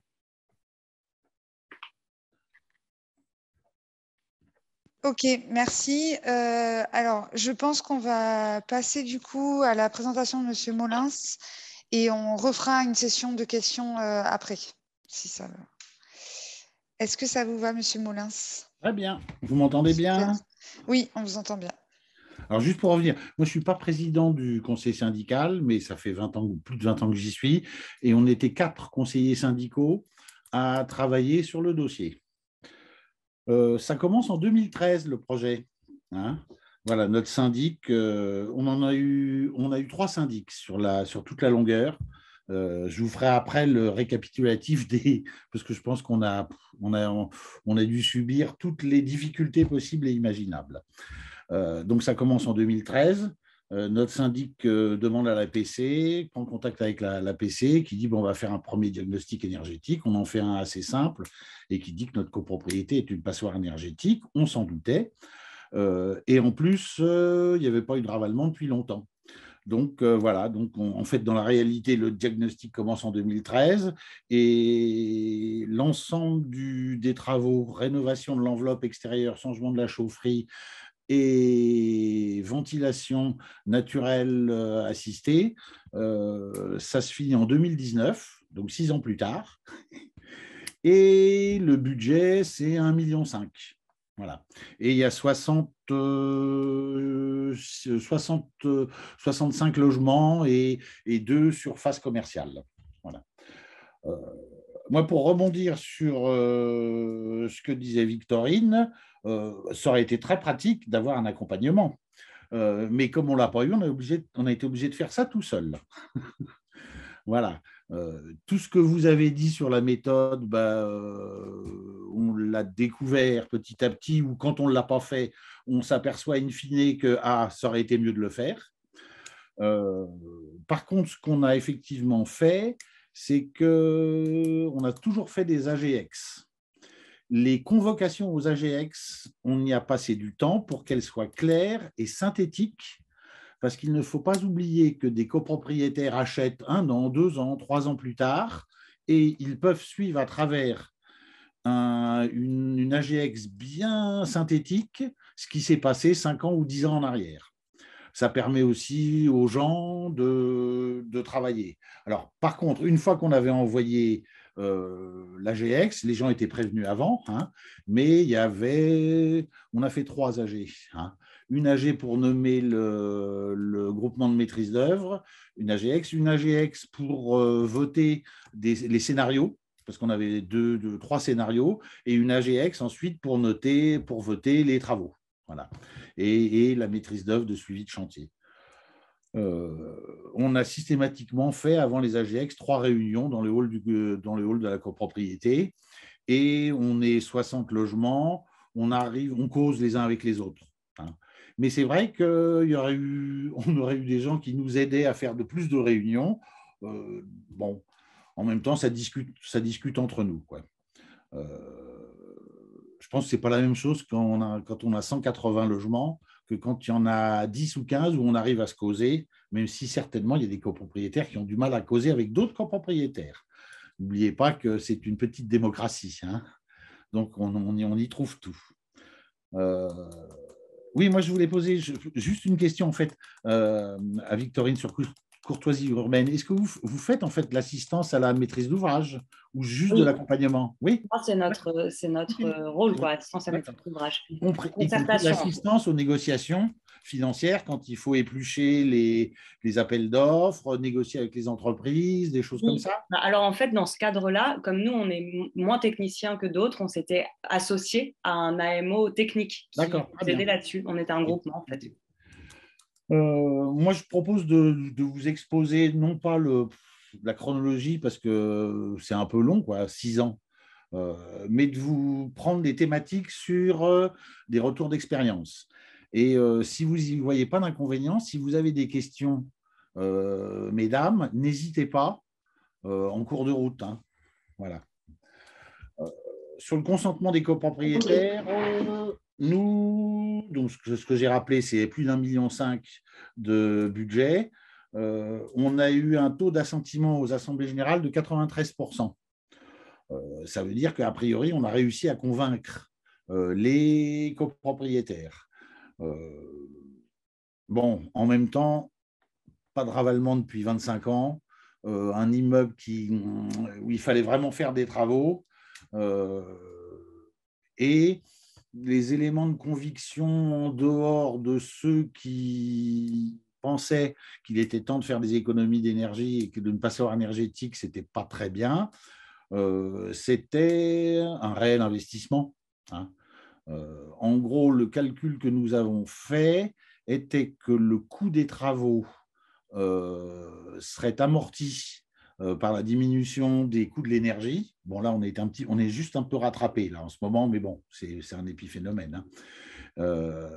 Ok, merci. Alors, je pense qu'on va passer du coup à la présentation de Monsieur Molins et on refera une session de questions après, si ça va. Est-ce que ça vous va, Monsieur Molins? Très bien. Vous m'entendez bien? Oui, on vous entend bien. Alors, juste pour revenir, moi, je ne suis pas président du conseil syndical, mais ça fait 20 ans, ou plus de 20 ans que j'y suis, et on était 4 conseillers syndicaux à travailler sur le dossier. Ça commence en 2013, le projet. Hein. Voilà, notre syndic, on a eu 3 syndics sur toute la longueur. Je vous ferai après le récapitulatif parce que je pense qu'on a dû subir toutes les difficultés possibles et imaginables. Donc, ça commence en 2013. Notre syndic demande à l'APC, prend contact avec l'APC, qui dit bon, on va faire un premier diagnostic énergétique. On en fait un assez simple et qui dit que notre copropriété est une passoire énergétique. On s'en doutait. Et en plus, il n'y avait pas eu de ravalement depuis longtemps. Donc, voilà. Donc, en fait, dans la réalité, le diagnostic commence en 2013 et l'ensemble des travaux, rénovation de l'enveloppe extérieure, changement de la chaufferie, et ventilation naturelle assistée, ça se finit en 2019, donc 6 ans plus tard. Et le budget, c'est 1,5 million. Voilà. Et il y a 65 logements et 2 surfaces commerciales. Voilà. Moi, pour rebondir sur ce que disait Victorine, ça aurait été très pratique d'avoir un accompagnement. Mais comme on ne l'a pas eu, on a été obligé de faire ça tout seul. Voilà. Tout ce que vous avez dit sur la méthode, on l'a découvert petit à petit, ou quand on ne l'a pas fait, on s'aperçoit in fine que ça aurait été mieux de le faire. Par contre, ce qu'on a effectivement fait, c'est qu'on a toujours fait des AGX. Les convocations aux AGX, on y a passé du temps pour qu'elles soient claires et synthétiques, parce qu'il ne faut pas oublier que des copropriétaires achètent 1 an, 2 ans, 3 ans plus tard, et ils peuvent suivre à travers une AGX bien synthétique ce qui s'est passé 5 ans ou 10 ans en arrière. Ça permet aussi aux gens de travailler. Alors, par contre, une fois qu'on avait envoyé l'AGX, les gens étaient prévenus avant, hein, mais on a fait 3 AG. Hein. Une AG pour nommer le groupement de maîtrise d'œuvre, une AGX pour voter les scénarios, parce qu'on avait 3 scénarios, et une AGX ensuite pour voter les travaux. Voilà. Et la maîtrise d'œuvre de suivi de chantier. On a systématiquement fait, avant les AGX, 3 réunions dans le hall de la copropriété, et on est 60 logements, on cause les uns avec les autres. Hein. Mais c'est vrai qu'on aurait eu des gens qui nous aidaient à faire plus de réunions. Bon, en même temps, ça discute entre nous, quoi. Je pense que ce n'est pas la même chose quand on a 180 logements que quand il y en a 10 ou 15 où on arrive à se causer, même si certainement il y a des copropriétaires qui ont du mal à causer avec d'autres copropriétaires. N'oubliez pas que c'est une petite démocratie, hein. Donc on y trouve tout. Oui, moi je voulais poser juste une question en fait à Victorine sur courtoisie urbaine. Est-ce que vous faites en fait l'assistance à la maîtrise d'ouvrage ou juste de l'accompagnement? Oui. C'est notre rôle, quoi, assistance à la maîtrise d'ouvrage. L'assistance aux négociations financières quand il faut éplucher les appels d'offres, négocier avec les entreprises, des choses comme ça. Alors en fait, dans ce cadre-là, comme nous, on est moins techniciens que d'autres, on s'était associé à un AMO technique qui nous aidait là-dessus. On était un groupement, en fait. Moi, je propose de vous exposer, non pas la chronologie, parce que c'est un peu long, quoi, 6 ans, mais de vous prendre des thématiques sur des retours d'expérience. Et si vous n'y voyez pas d'inconvénient, si vous avez des questions, mesdames, n'hésitez pas en cours de route. Hein. Voilà. Sur le consentement des copropriétaires, nous, donc ce que j'ai rappelé, c'est plus d'1,5 million de budget. On a eu un taux d'assentiment aux assemblées générales de 93%. Ça veut dire qu'a priori, on a réussi à convaincre les copropriétaires. Bon, en même temps, pas de ravalement depuis 25 ans, un immeuble où il fallait vraiment faire des travaux, et les éléments de conviction en dehors de ceux qui pensaient qu'il était temps de faire des économies d'énergie et que de ne pas savoir énergétique, ce n'était pas très bien. C'était un réel investissement. Hein. En gros, le calcul que nous avons fait était que le coût des travaux serait amorti par la diminution des coûts de l'énergie. Bon, là, on est juste un peu rattrapé là, en ce moment, mais bon, c'est un épiphénomène. Hein.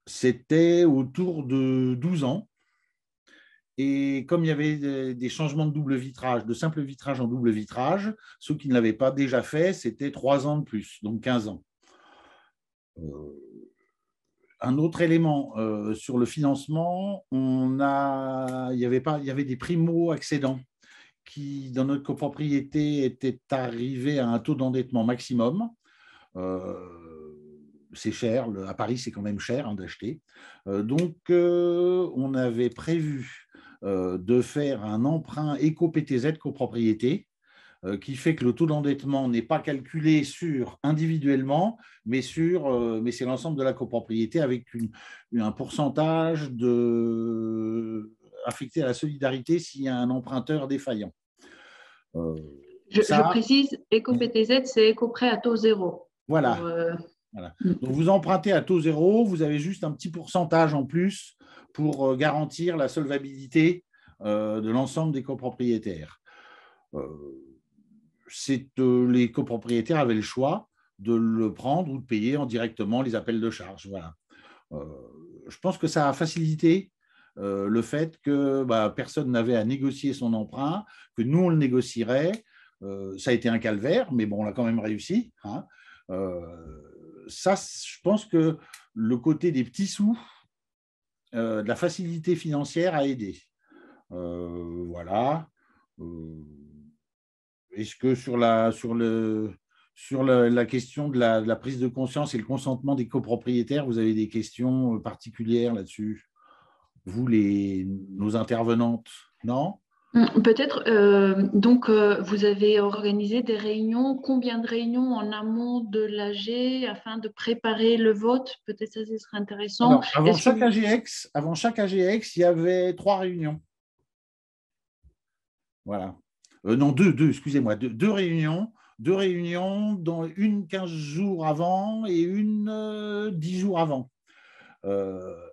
C'était autour de 12 ans. Et comme il y avait des changements de double vitrage, de simple vitrage en double vitrage, ceux qui ne l'avaient pas déjà fait, c'était 3 ans de plus, donc 15 ans. Un autre élément sur le financement, il y avait des primo-accédants qui, dans notre copropriété, étaient arrivés à un taux d'endettement maximum. C'est cher, à Paris, c'est quand même cher hein, d'acheter. Donc, on avait prévu de faire un emprunt éco-PTZ copropriété qui fait que le taux d'endettement n'est pas calculé individuellement, mais c'est l'ensemble de la copropriété avec un pourcentage affecté à la solidarité s'il y a un emprunteur défaillant. Je précise, éco-PTZ, c'est éco-prêt à taux zéro. Voilà. Voilà. Donc, vous empruntez à taux zéro, vous avez juste un petit pourcentage en plus pour garantir la solvabilité de l'ensemble des copropriétaires. Les copropriétaires avaient le choix de le prendre ou de payer directement les appels de charges. Voilà. Je pense que ça a facilité le fait que personne n'avait à négocier son emprunt, que nous, on le négocierait. Ça a été un calvaire, mais bon, on l'a quand même réussi. Hein. Ça, je pense que le côté des petits sous, de la facilité financière a aidé. Voilà. Est-ce que sur la question de la prise de conscience et le consentement des copropriétaires, vous avez des questions particulières là-dessus? Vous, nos intervenantes, non? Peut-être, donc, vous avez organisé des réunions, combien de réunions en amont de l'AG afin de préparer le vote? Peut-être ça, ce serait intéressant. Alors, avant chaque AGX, il y avait 3 réunions. Voilà. Non, deux, excusez-moi, deux réunions. 2 réunions, dont une 15 jours avant et une 10 jours avant.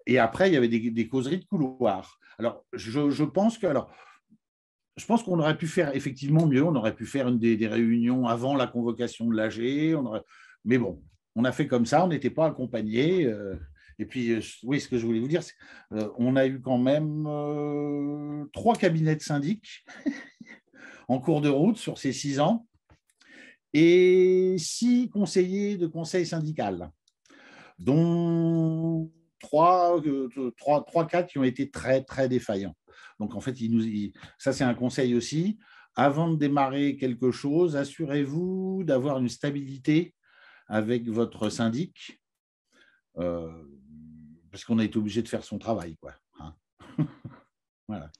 Et après, il y avait des causeries de couloir. Alors, je pense qu'on aurait pu faire effectivement mieux. On aurait pu faire des réunions avant la convocation de l'AG. Mais bon, on a fait comme ça. On n'était pas accompagnés. Et puis, oui, ce que je voulais vous dire, c'est on a eu quand même 3 cabinets de syndic en cours de route sur ces 6 ans et 6 conseillers de conseil syndical, dont 4 qui ont été très, très défaillants. Donc, en fait, ça, c'est un conseil aussi. Avant de démarrer quelque chose, assurez-vous d'avoir une stabilité avec votre syndic, parce qu'on a été obligé de faire son travail, quoi. Hein. Voilà.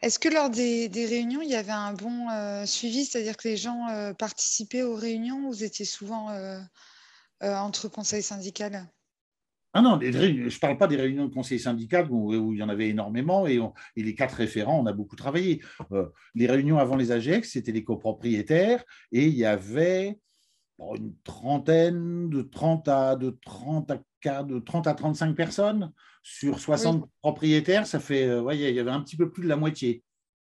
Est-ce que lors des réunions, il y avait un bon suivi, c'est-à-dire que les gens participaient aux réunions ou vous étiez souvent entre conseils syndicaux? Ah non, je ne parle pas des réunions de conseil syndical où il y en avait énormément et les 4 référents, on a beaucoup travaillé. Les réunions avant les AGEX, c'était les copropriétaires et il y avait une trentaine, de 30 à 35 personnes sur 60 propriétaires. Ça fait, il y avait un petit peu plus de la moitié.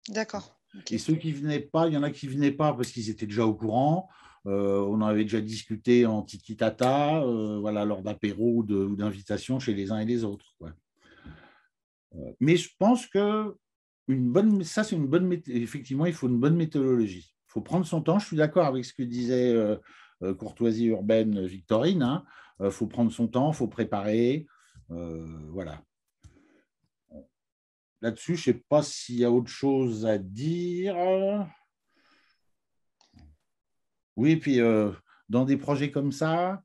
D'accord. Okay. Et ceux qui ne venaient pas, il y en a qui ne venaient pas parce qu'ils étaient déjà au courant. On en avait déjà discuté en tiki-tata, lors d'apéros ou d'invitations chez les uns et les autres. Quoi. Mais je pense que effectivement, il faut une bonne méthodologie. Il faut prendre son temps. Je suis d'accord avec ce que disait Courtoisie urbaine Victorine. Hein. Faut prendre son temps, il faut préparer. Voilà. Là-dessus, je ne sais pas s'il y a autre chose à dire. Oui, puis dans des projets comme ça,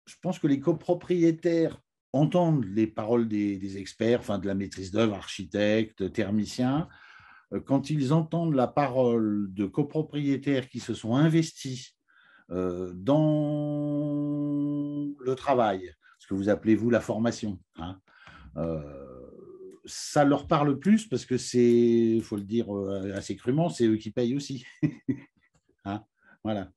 je pense que les copropriétaires entendent les paroles des experts, enfin de la maîtrise d'œuvre, architectes, thermiciens. Quand ils entendent la parole de copropriétaires qui se sont investis dans le travail, ce que vous appelez, vous, la formation, hein, ça leur parle plus parce que c'est, il faut le dire assez crûment, c'est eux qui payent aussi. Hein, voilà.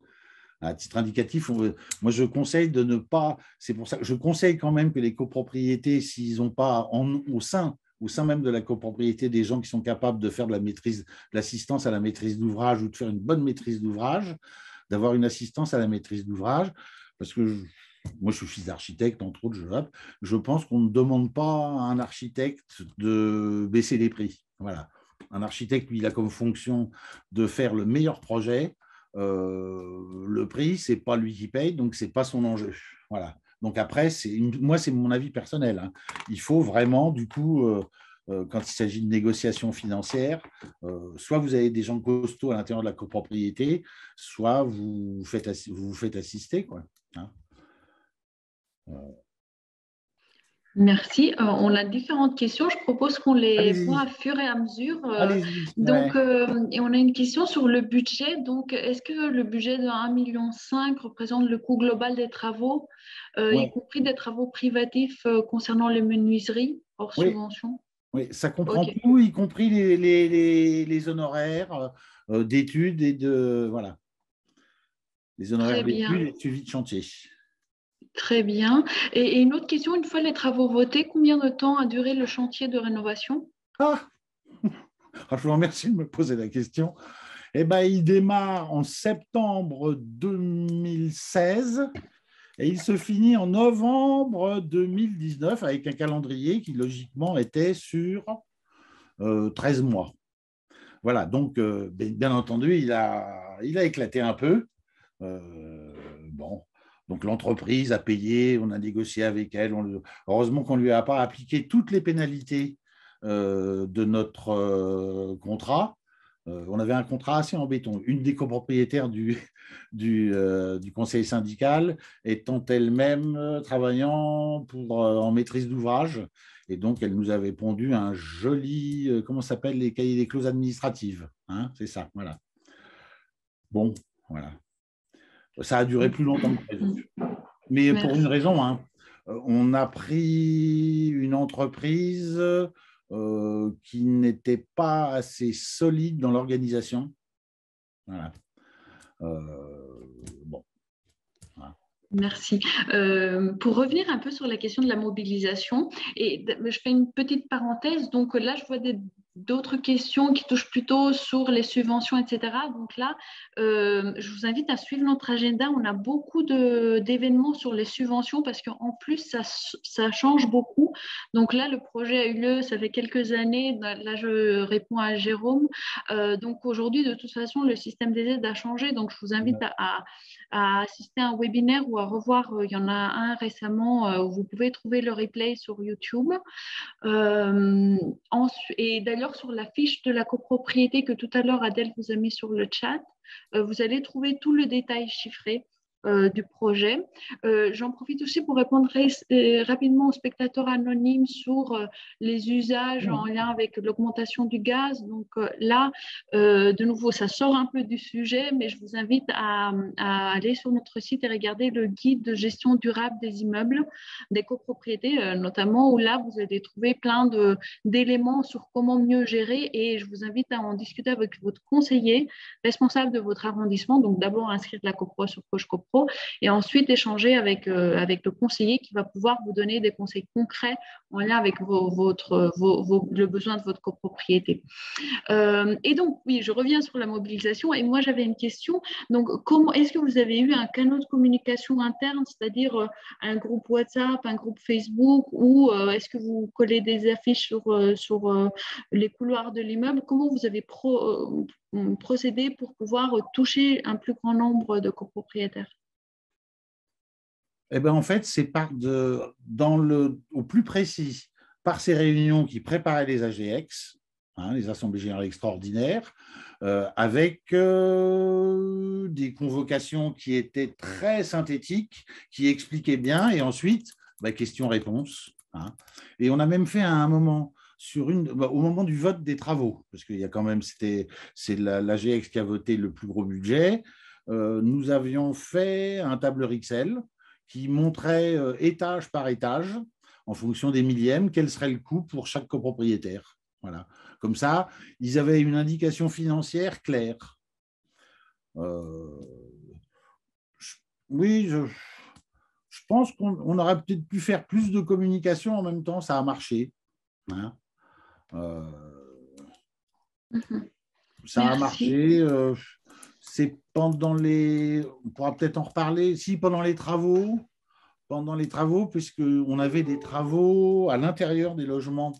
À titre indicatif, moi je conseille de ne pas, c'est pour ça que je conseille quand même que les copropriétés, s'ils n'ont pas au sein même de la copropriété des gens qui sont capables de faire de la maîtrise, de l'assistance à la maîtrise d'ouvrage ou de faire une bonne maîtrise d'ouvrage, d'avoir une assistance à la maîtrise d'ouvrage, parce que moi je suis fils d'architecte, entre autres, je pense qu'on ne demande pas à un architecte de baisser les prix. Voilà. Un architecte, lui, il a comme fonction de faire le meilleur projet. Le prix, c'est pas lui qui paye, donc c'est pas son enjeu. Voilà. Donc après, moi, c'est mon avis personnel. Hein. Il faut vraiment, du coup, quand il s'agit de négociations financières, soit vous avez des gens costauds à l'intérieur de la copropriété, soit vous vous faites assister, quoi. Hein. Merci. On a différentes questions. Je propose qu'on les voit à fur et à mesure. Donc, et on a une question sur le budget. Donc, est-ce que le budget de 1,5 million représente le coût global des travaux, y compris des travaux privatifs concernant les menuiseries hors subvention? Oui, ça comprend tout, y compris les honoraires d'études et de voilà, les honoraires d'études et de suivi de chantier. Très bien. Et une autre question, une fois les travaux votés, combien de temps a duré le chantier de rénovation? Je vous remercie de me poser la question. Eh ben, il démarre en septembre 2016 et il se finit en novembre 2019 avec un calendrier qui, logiquement, était sur 13 mois. Voilà, donc, bien entendu, il a éclaté un peu. Bon. Donc l'entreprise a payé, on a négocié avec elle. Heureusement qu'on ne lui a pas appliqué toutes les pénalités de notre contrat. On avait un contrat assez en béton. Une des copropriétaires du conseil syndical étant elle-même travaillant en maîtrise d'ouvrage. Et donc, elle nous avait pondu un joli, comment ça s'appelle, les cahiers des clauses administratives. Hein, c'est ça, voilà. Bon, voilà. Ça a duré plus longtemps que prévu. Mais pour une raison, hein, on a pris une entreprise qui n'était pas assez solide dans l'organisation. Voilà. Bon. Voilà. Merci. Pour revenir un peu sur la question de la mobilisation, et je fais une petite parenthèse. Donc là, je vois d'autres questions qui touchent plutôt sur les subventions, etc. Donc là, je vous invite à suivre notre agenda. On a beaucoup d'événements sur les subventions parce qu'en plus, ça change beaucoup. Donc là, le projet a eu lieu, ça fait quelques années. Là, je réponds à Jérôme. Donc aujourd'hui, de toute façon, le système des aides a changé. Donc je vous invite à assister à un webinaire ou à revoir. Il y en a un récemment où vous pouvez trouver le replay sur YouTube. Et d'ailleurs, sur la fiche de la copropriété que tout à l'heure Adèle vous a mis sur le chat, vous allez trouver tout le détail chiffré du projet. J'en profite aussi pour répondre rapidement aux spectateurs anonymes sur les usages en lien avec l'augmentation du gaz. Donc là, de nouveau, ça sort un peu du sujet, mais je vous invite à aller sur notre site et regarder le guide de gestion durable des immeubles, des copropriétés notamment, où là, vous allez trouver plein d'éléments sur comment mieux gérer, et je vous invite à en discuter avec votre conseiller responsable de votre arrondissement. Donc d'abord inscrire la copro sur Coche Copro et ensuite échanger avec le conseiller qui va pouvoir vous donner des conseils concrets en lien avec le besoin de votre copropriété. Et donc, oui, je reviens sur la mobilisation et moi, j'avais une question. Donc, est-ce que vous avez eu un canal de communication interne, c'est-à-dire un groupe WhatsApp, un groupe Facebook, ou est-ce que vous collez des affiches sur les couloirs de l'immeuble? Comment vous avez procédé pour pouvoir toucher un plus grand nombre de copropriétaires? Eh ben, en fait, c'est au plus précis, par ces réunions qui préparaient les AGEX, les Assemblées Générales Extraordinaires, avec des convocations qui étaient très synthétiques, qui expliquaient bien, et ensuite, questions-réponses. Et on a même fait à un moment, au moment du vote des travaux, parce qu'il y a quand même, c'est l'AGEX qui a voté le plus gros budget, nous avions fait un tableur Excel qui montrait étage par étage, en fonction des millièmes, quel serait le coût pour chaque copropriétaire. Voilà. Comme ça, ils avaient une indication financière claire. Oui, je pense qu'on aurait peut-être pu faire plus de communication en même temps, ça a marché. Ça a marché. C'est pendant on pourra peut-être en reparler, pendant les travaux, puisqu'on avait des travaux à l'intérieur des logements.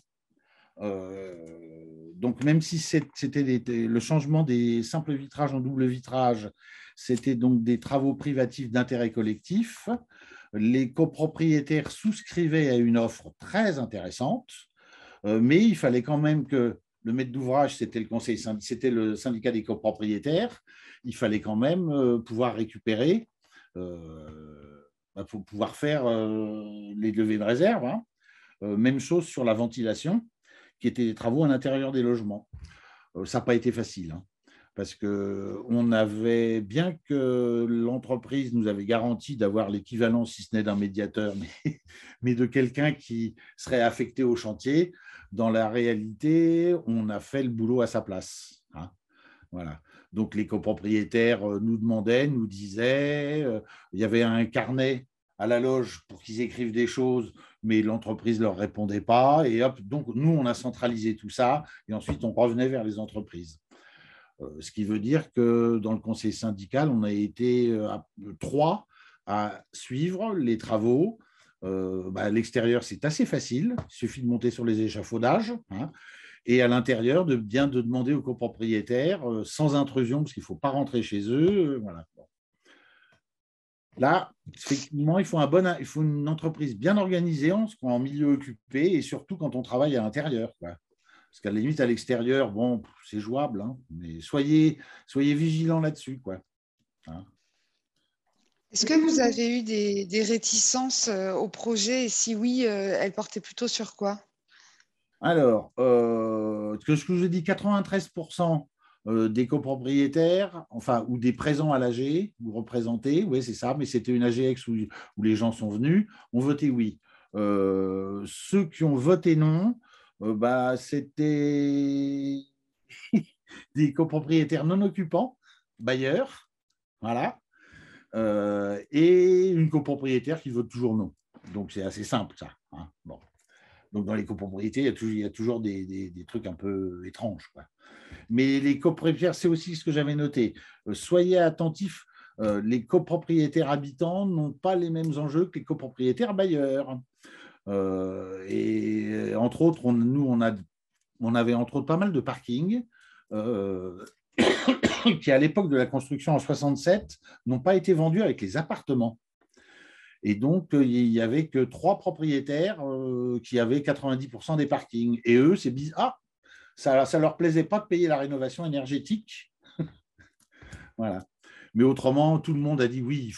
Donc, même si c'était le changement des simples vitrages en double vitrage, c'était donc des travaux privatifs d'intérêt collectif. Les copropriétaires souscrivaient à une offre très intéressante, mais il fallait quand même que le maître d'ouvrage, c'était le syndicat des copropriétaires, il fallait quand même pouvoir récupérer, pour pouvoir faire les levées de réserve. Même chose sur la ventilation, qui étaient des travaux à l'intérieur des logements. Ça n'a pas été facile, parce qu'on avait, bien que l'entreprise nous avait garanti d'avoir l'équivalent, si ce n'est d'un médiateur, mais de quelqu'un qui serait affecté au chantier, dans la réalité, on a fait le boulot à sa place. Voilà. Donc, les copropriétaires nous disaient, il y avait un carnet à la loge pour qu'ils écrivent des choses, mais l'entreprise ne leur répondait pas. Et hop, donc, nous, on a centralisé tout ça et ensuite, on revenait vers les entreprises. Ce qui veut dire que dans le conseil syndical, on a été 3 à suivre les travaux. À l'extérieur, c'est assez facile. Il suffit de monter sur les échafaudages. Et à l'intérieur, de demander aux copropriétaires, sans intrusion, parce qu'il ne faut pas rentrer chez eux. Voilà. Là, effectivement, il faut une entreprise bien organisée en milieu occupé, et surtout quand on travaille à l'intérieur. Parce qu'à la limite, à l'extérieur, bon, c'est jouable, mais soyez vigilants là-dessus. Est-ce que vous avez eu des réticences au projet, et si oui, elles portaient plutôt sur quoi? Alors, ce que je vous ai dit, 93% des copropriétaires, ou des présents à l'AG, ou représentés, oui, c'est ça, mais c'était une AGX où les gens sont venus, ont voté oui. Ceux qui ont voté non, c'était des copropriétaires non occupants, bailleurs, voilà. et une copropriétaire qui vote toujours non. Donc, c'est assez simple, ça. Hein. Bon. Donc, dans les copropriétés, il y a toujours des trucs un peu étranges, quoi. Mais les copropriétaires, c'est aussi ce que j'avais noté. Soyez attentifs, les copropriétaires habitants n'ont pas les mêmes enjeux que les copropriétaires bailleurs. Et entre autres, on avait entre autres pas mal de parkings qui, à l'époque de la construction en 67, n'ont pas été vendus avec les appartements. Et donc, il n'y avait que 3 propriétaires qui avaient 90% des parkings. Et eux, c'est bizarre. Ça ne leur plaisait pas de payer la rénovation énergétique. Voilà. Mais autrement, tout le monde a dit oui,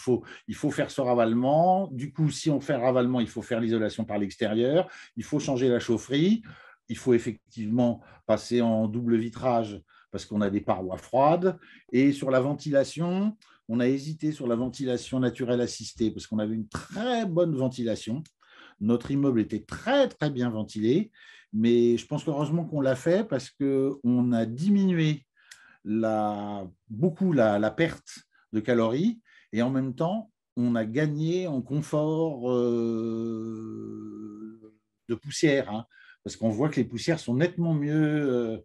il faut faire ce ravalement. Du coup, si on fait un ravalement, il faut faire l'isolation par l'extérieur. Il faut changer la chaufferie. Il faut effectivement passer en double vitrage parce qu'on a des parois froides. Et sur la ventilation, on a hésité sur la ventilation naturelle assistée parce qu'on avait une très bonne ventilation. Notre immeuble était très, très bien ventilé. Mais je pense qu'heureusement qu'on l'a fait parce qu'on a diminué beaucoup la perte de calories et en même temps, on a gagné en confort de poussière, hein, parce qu'on voit que les poussières sont nettement mieux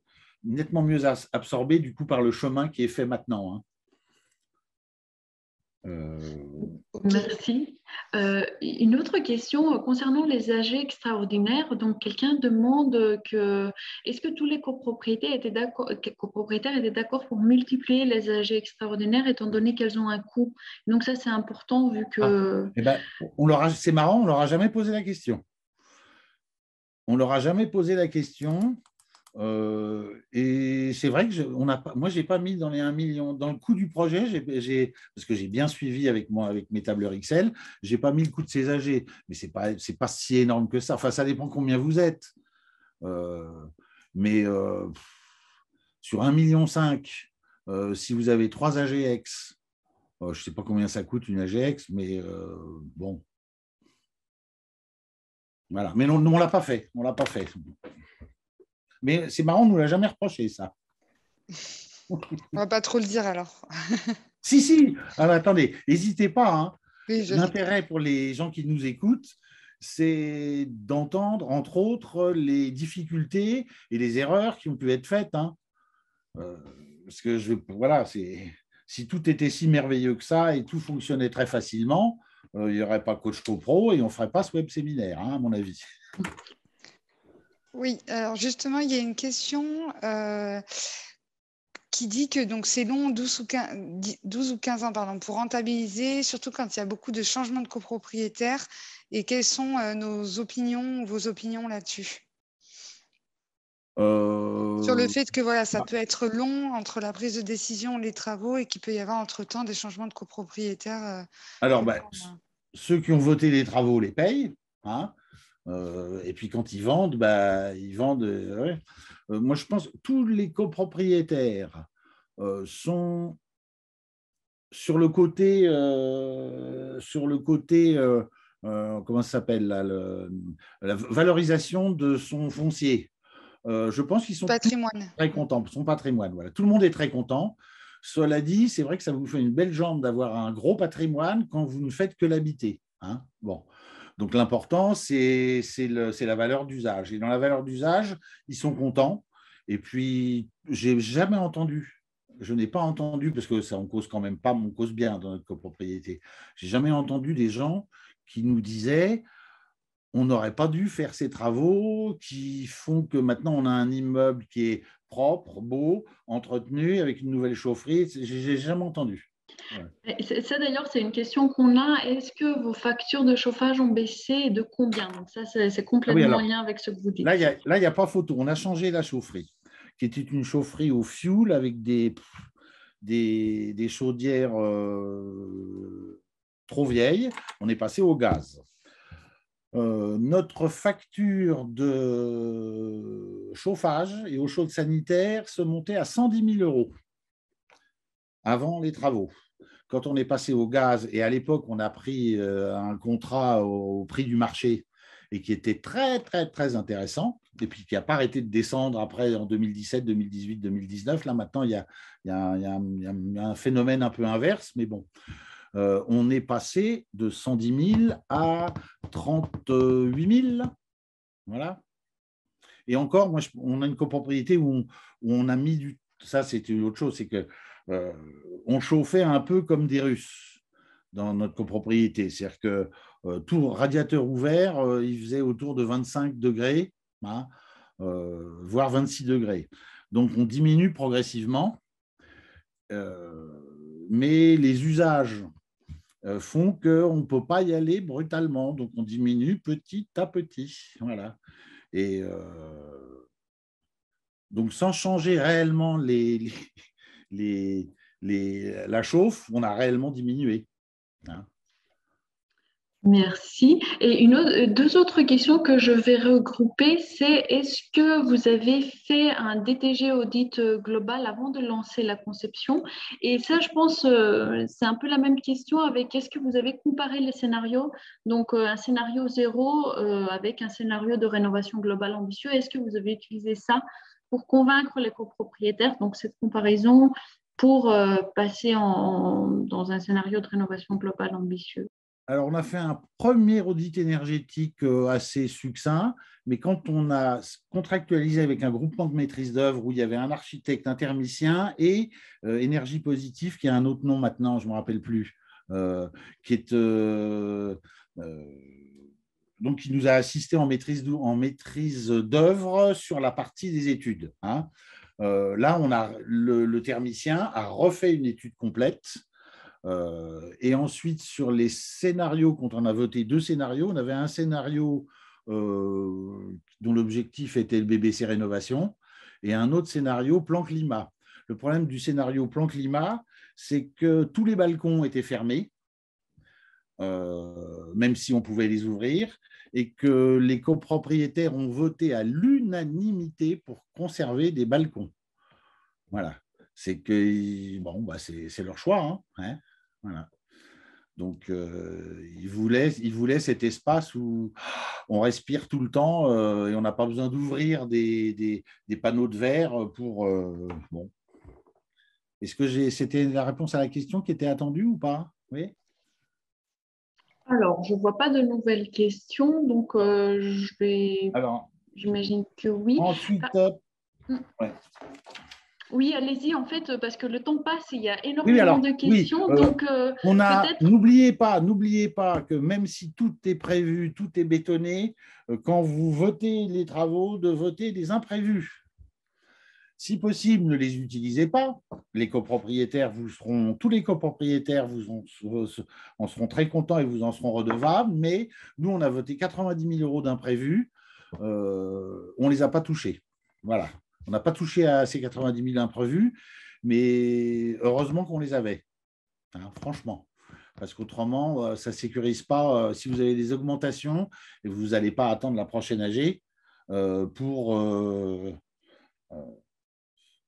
absorbées du coup par le chemin qui est fait maintenant. Hein. Merci. Une autre question concernant les AG extraordinaires. Donc, quelqu'un demande est-ce que tous les copropriétaires étaient d'accord pour multiplier les AG extraordinaires étant donné qu'elles ont un coût. Donc, ça, c'est important vu que… Eh ben, c'est marrant, on ne leur a jamais posé la question. On ne leur a jamais posé la question. Et c'est vrai que moi, je n'ai pas mis dans les 1 million. Dans le coût du projet, parce que j'ai bien suivi avec mes tableurs Excel, je n'ai pas mis le coût de ces AG. Mais ce n'est pas si énorme que ça. Enfin, ça dépend combien vous êtes. Mais sur 1,5 million, si vous avez 3 AGX, je ne sais pas combien ça coûte une AGX, mais bon. Voilà. Mais non, on ne l'a pas fait. On l'a pas fait. Mais c'est marrant, on ne nous l'a jamais reproché, ça. On ne va pas trop le dire alors. Si. Alors, attendez, n'hésitez pas. Hein. Oui, l'intérêt pour les gens qui nous écoutent, c'est d'entendre, entre autres, les difficultés et les erreurs qui ont pu être faites. Hein. Parce que, voilà, si tout était si merveilleux que ça et tout fonctionnait très facilement, il n'y aurait pas Coach CoPro et on ne ferait pas ce web séminaire, hein, à mon avis. Oui, alors justement, il y a une question qui dit que donc c'est long, 12 ou 15 ans pour rentabiliser, surtout quand il y a beaucoup de changements de copropriétaires. Et quelles sont vos opinions là-dessus? Sur le fait que voilà, ça peut être long entre la prise de décision, les travaux, et qu'il peut y avoir entre-temps des changements de copropriétaires. Alors, ceux qui ont voté les travaux les payent. Hein. Et puis quand ils vendent, ils vendent. Ouais. Moi, je pense que tous les copropriétaires sont sur le côté, comment ça s'appelle là, la valorisation de son foncier. Je pense qu'ils sont très contents, son patrimoine. Voilà. Tout le monde est très content. Cela dit, c'est vrai que ça vous fait une belle jambe d'avoir un gros patrimoine quand vous ne faites que l'habiter. Hein. Bon. Donc, l'important, c'est la valeur d'usage. Et dans la valeur d'usage, ils sont contents. Et puis, je n'ai pas entendu, parce que ça, on cause quand même pas, on cause bien dans notre copropriété. J'ai jamais entendu des gens qui nous disaient on n'aurait pas dû faire ces travaux qui font que maintenant on a un immeuble qui est propre, beau, entretenu, avec une nouvelle chaufferie. J'ai jamais entendu. Ouais. Ça d'ailleurs, c'est une question qu'on a. Est-ce que vos factures de chauffage ont baissé et de combien? Donc ça, c'est complètement en lien avec ce que vous dites. Là, il n'y a pas photo. On a changé la chaufferie, qui était une chaufferie au fioul avec des chaudières trop vieilles. On est passé au gaz. Notre facture de chauffage et eau chaude sanitaire se montait à 110 000 € avant les travaux. Quand on est passé au gaz, et à l'époque, on a pris un contrat au prix du marché et qui était très, très, très intéressant, et puis qui n'a pas arrêté de descendre après en 2017, 2018, 2019. Là, maintenant, il y a un phénomène un peu inverse, mais bon. on est passé de 110 000 à 38 000. Voilà. Et encore, moi, on a une copropriété où on a mis du... Ça, c'était une autre chose, c'est que on chauffait un peu comme des Russes dans notre copropriété. C'est-à-dire que tout radiateur ouvert, il faisait autour de 25 degrés, hein, voire 26 degrés. Donc, on diminue progressivement, mais les usages font qu'on ne peut pas y aller brutalement. Donc, on diminue petit à petit. Voilà. Et donc, sans changer réellement la chauffe, on a réellement diminué. Hein. Merci. Et deux autres questions que je vais regrouper, c'est est-ce que vous avez fait un DTG audit global avant de lancer la conception? Et ça, je pense, c'est un peu la même question avec est-ce que vous avez comparé les scénarios, donc un scénario 0 avec un scénario de rénovation globale ambitieux. Est-ce que vous avez utilisé ça pour convaincre les copropriétaires, donc cette comparaison pour passer dans un scénario de rénovation globale ambitieux? Alors, on a fait un premier audit énergétique assez succinct, mais quand on a contractualisé avec un groupement de maîtrise d'œuvre où il y avait un architecte, un thermicien et Énergie Positive, qui a un autre nom maintenant, je ne me rappelle plus, qui est donc qui nous a assisté en maîtrise d'œuvre sur la partie des études. Hein. Là, le thermicien a refait une étude complète. Et ensuite, sur les scénarios, quand on a voté 2 scénarios, on avait un scénario dont l'objectif était le BBC Rénovation et un autre scénario plan climat. Le problème du scénario plan climat, c'est que tous les balcons étaient fermés, même si on pouvait les ouvrir, et que les copropriétaires ont voté à l'unanimité pour conserver des balcons. Voilà. C'est que, bon, bah c'est leur choix. Hein. Voilà. Donc, ils voulaient cet espace où on respire tout le temps et on n'a pas besoin d'ouvrir des panneaux de verre pour... bon. Est-ce que c'était la réponse à la question qui était attendue ou pas? Oui. Alors, je ne vois pas de nouvelles questions, donc j'imagine que oui. Ensuite, ouais. Oui, allez-y, en fait, parce que le temps passe, il y a énormément de questions. Donc, n'oubliez pas que même si tout est prévu, tout est bétonné, quand vous votez les travaux, de voter des imprévus. Si possible, ne les utilisez pas. Les copropriétaires tous les copropriétaires en seront très contents et vous en seront redevables. Mais nous, on a voté 90 000 € d'imprévus. On ne les a pas touchés. Voilà. On n'a pas touché à ces 90 000 imprévus, mais heureusement qu'on les avait. Hein, franchement. Parce qu'autrement, ça ne sécurise pas. Si vous avez des augmentations, et vous n'allez pas attendre la prochaine AG pour...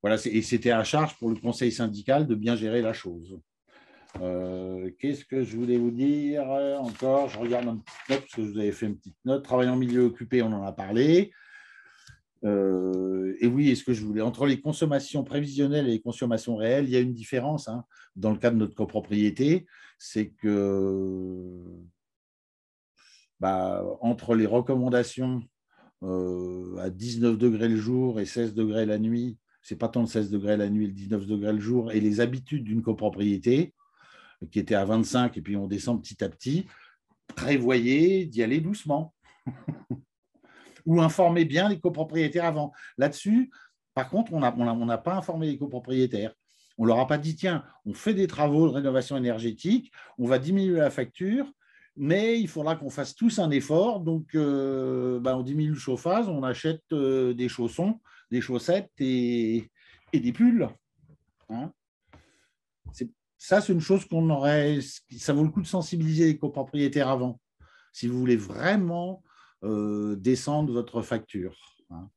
voilà, et c'était à charge pour le conseil syndical de bien gérer la chose. Qu'est-ce que je voulais vous dire encore? Je regarde ma petite note, parce que je vous avais fait une petite note. Travail en milieu occupé, on en a parlé. Et oui, est-ce que je voulais... Entre les consommations prévisionnelles et les consommations réelles, il y a une différence hein, dans le cas de notre copropriété. C'est que entre les recommandations à 19 degrés le jour et 16 degrés la nuit, c'est pas tant le 16 degrés la nuit et le 19 degrés le jour, et les habitudes d'une copropriété qui était à 25 et puis on descend petit à petit, prévoyez d'y aller doucement. Ou informez bien les copropriétaires avant. Là-dessus, par contre, on n'a pas informé les copropriétaires. On ne leur a pas dit, tiens, on fait des travaux de rénovation énergétique, on va diminuer la facture, mais il faudra qu'on fasse tous un effort. Donc, on diminue le chauffage, on achète des chaussons, des chaussettes et des pulls. Hein, ça, c'est une chose qu'on aurait... Ça vaut le coup de sensibiliser les copropriétaires avant, si vous voulez vraiment descendre votre facture. Hein.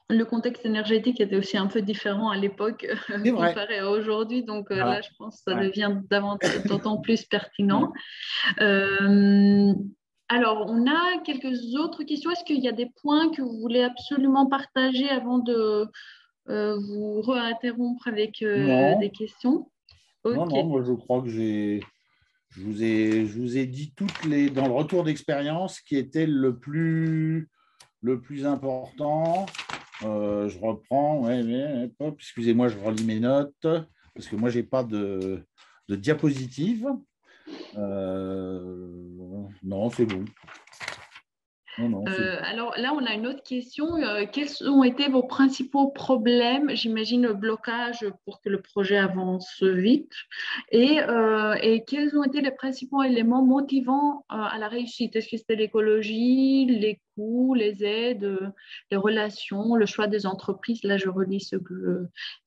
Le contexte énergétique était aussi un peu différent à l'époque comparé à aujourd'hui. Donc là, je pense que ça devient d'autant plus pertinent. Alors, on a quelques autres questions. Est-ce qu'il y a des points que vous voulez absolument partager avant de vous réinterrompre avec des questions? Okay. Non, moi je crois que j'ai Je vous ai dit dans le retour d'expérience qui était le plus important. Je reprends, hop, excusez-moi, je relis mes notes, parce que moi, je n'ai pas de diapositive. Non, c'est bon. Non, alors là, on a une autre question. Quels ont été vos principaux problèmes? J'imagine le blocage pour que le projet avance vite. Et quels ont été les principaux éléments motivants à la réussite? Est-ce que c'était l'écologie, les coûts, les aides, les relations, le choix des entreprises? Là, je relis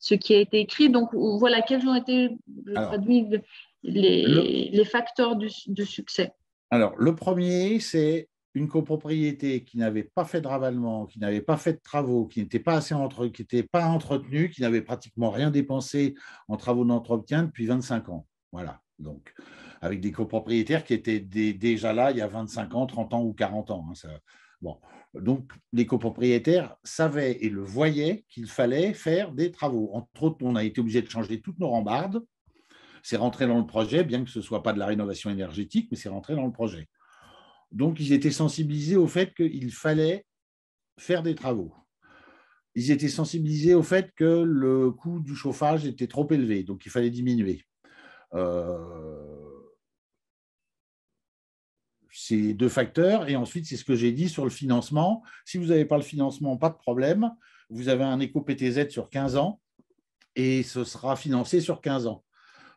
ce qui a été écrit. Donc, voilà, quels ont été, je traduis, les facteurs du succès? Alors, le premier, c'est une copropriété qui n'avait pas fait de ravalement, qui n'avait pas fait de travaux, qui n'était pas entretenue, qui n'avait pratiquement rien dépensé en travaux d'entretien depuis 25 ans. Voilà. Donc, avec des copropriétaires qui étaient déjà là il y a 25 ans, 30 ans ou 40 ans. Bon. Donc, les copropriétaires savaient et le voyaient qu'il fallait faire des travaux. Entre autres, on a été obligé de changer toutes nos rambardes. C'est rentré dans le projet, bien que ce ne soit pas de la rénovation énergétique, mais c'est rentré dans le projet. Donc, ils étaient sensibilisés au fait qu'il fallait faire des travaux. Ils étaient sensibilisés au fait que le coût du chauffage était trop élevé, donc il fallait diminuer. Ces deux facteurs. Et ensuite, c'est ce que j'ai dit sur le financement. Si vous n'avez pas le financement, pas de problème. Vous avez un éco-PTZ sur 15 ans et ce sera financé sur 15 ans.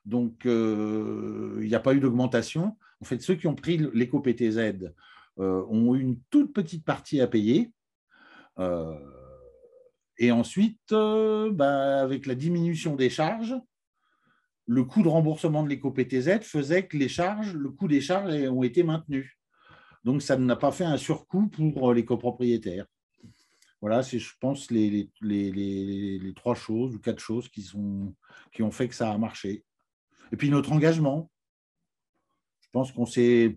Donc, il n'y a pas eu d'augmentation. En fait, ceux qui ont pris l'éco-PTZ ont eu une toute petite partie à payer. Et ensuite, avec la diminution des charges, le coût de remboursement de l'éco-PTZ faisait que le coût des charges ont été maintenus. Donc, ça n'a pas fait un surcoût pour les copropriétaires. Voilà, c'est, je pense, les 3 choses ou 4 choses qui ont fait que ça a marché. Et puis, notre engagement. Je pense qu'on s'est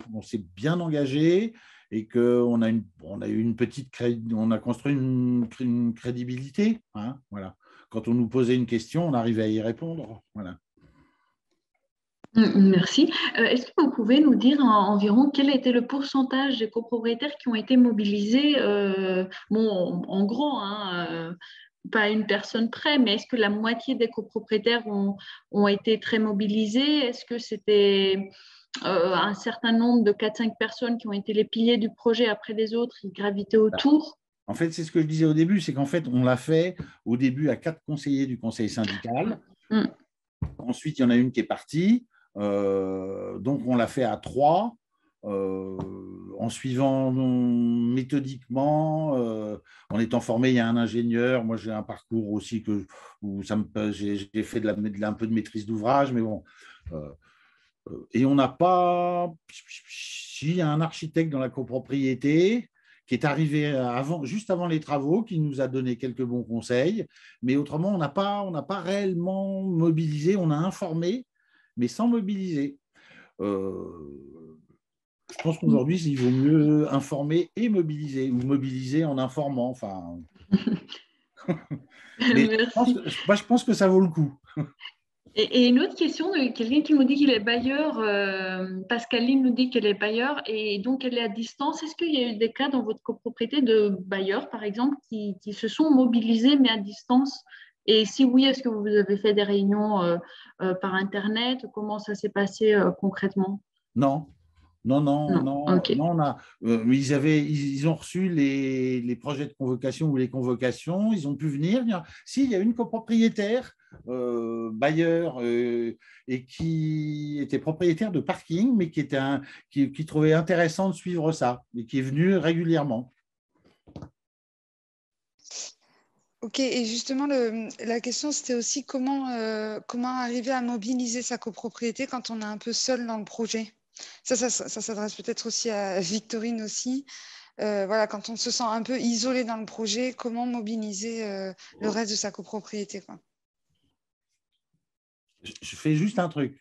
bien engagé et qu'on a on a construit une crédibilité. Hein, voilà. Quand on nous posait une question, on arrivait à y répondre. Voilà. Merci. Est-ce que vous pouvez nous dire environ quel a été le pourcentage des copropriétaires qui ont été mobilisés, en gros, hein, pas une personne près, mais est-ce que la moitié des copropriétaires ont été très mobilisés? Est-ce que c'était un certain nombre de 4-5 personnes qui ont été les piliers du projet après les autres, qui gravitaient autour? En fait, c'est ce que je disais au début, c'est qu'en fait, on l'a fait au début à 4 conseillers du conseil syndical. Ensuite, il y en a une qui est partie. Donc, on l'a fait à 3, en suivant méthodiquement, en étant formé. Il y a un ingénieur. Moi, j'ai un parcours aussi où j'ai fait un peu de maîtrise d'ouvrage, mais bon. Et on n'a pas. Il y a un architecte dans la copropriété qui est arrivé juste avant les travaux, qui nous a donné quelques bons conseils. Mais autrement, on n'a pas réellement mobilisé. On a informé, mais sans mobiliser. Je pense qu'aujourd'hui, il vaut mieux informer et mobiliser, ou mobiliser en informant. Enfin, mais je pense que ça vaut le coup. Et une autre question de quelqu'un qui nous dit qu'il est bailleur, Pascaline nous dit qu'elle est bailleur et donc elle est à distance. Est-ce qu'il y a eu des cas dans votre copropriété de bailleurs, par exemple, qui se sont mobilisés mais à distance? Et si oui, est-ce que vous avez fait des réunions par Internet? Comment ça s'est passé concrètement? Non. Okay. Ils ont reçu les projets de convocation ou les convocations, ils ont pu venir. Si, il y a une copropriétaire, bailleur, et qui était propriétaire de parking, mais qui trouvait intéressant de suivre ça, et qui est venue régulièrement. Ok, et justement, la question, c'était aussi comment arriver à mobiliser sa copropriété quand on est un peu seul dans le projet. Ça s'adresse peut-être aussi à Victorine aussi. Voilà, quand on se sent un peu isolé dans le projet, comment mobiliser le reste de sa copropriété, quoi. Je fais juste un truc.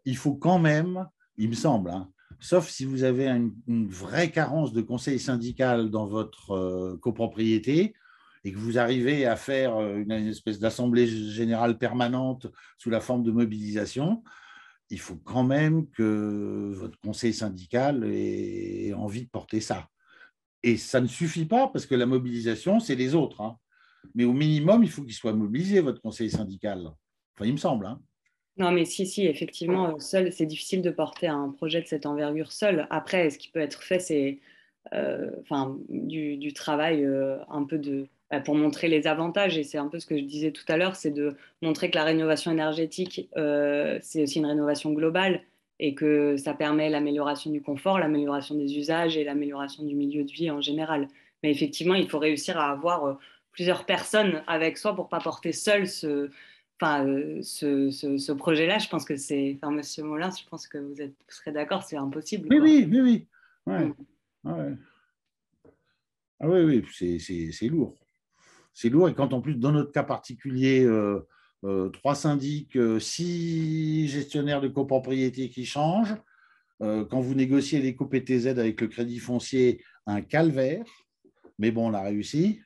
Il faut quand même, il me semble, hein, sauf si vous avez une vraie carence de conseil syndical dans votre copropriété et que vous arrivez à faire une espèce d'assemblée générale permanente sous la forme de mobilisation, il faut quand même que votre conseil syndical ait envie de porter ça. Et ça ne suffit pas parce que la mobilisation, c'est les autres, hein. Mais au minimum, il faut qu'il soit mobilisé, votre conseil syndical. Enfin, il me semble, hein. Non, mais si, effectivement, seul, c'est difficile de porter un projet de cette envergure seul. Après, ce qui peut être fait, c'est du travail un peu pour montrer les avantages. Et c'est un peu ce que je disais tout à l'heure, c'est de montrer que la rénovation énergétique, c'est aussi une rénovation globale et que ça permet l'amélioration du confort, l'amélioration des usages et l'amélioration du milieu de vie en général. Mais effectivement, il faut réussir à avoir plusieurs personnes avec soi pour ne pas porter seul ce projet-là. Je pense que Monsieur Molin, je pense que vous serez d'accord, c'est impossible, Oui, quoi. oui, oui, oui. Ouais. Mm. Ouais. Ah oui, oui, c'est lourd. C'est lourd. Et quand en plus, dans notre cas particulier, 3 syndics, 6 gestionnaires de copropriété qui changent, quand vous négociez les co-PTZ avec le crédit foncier, un calvaire, mais bon, on a réussi.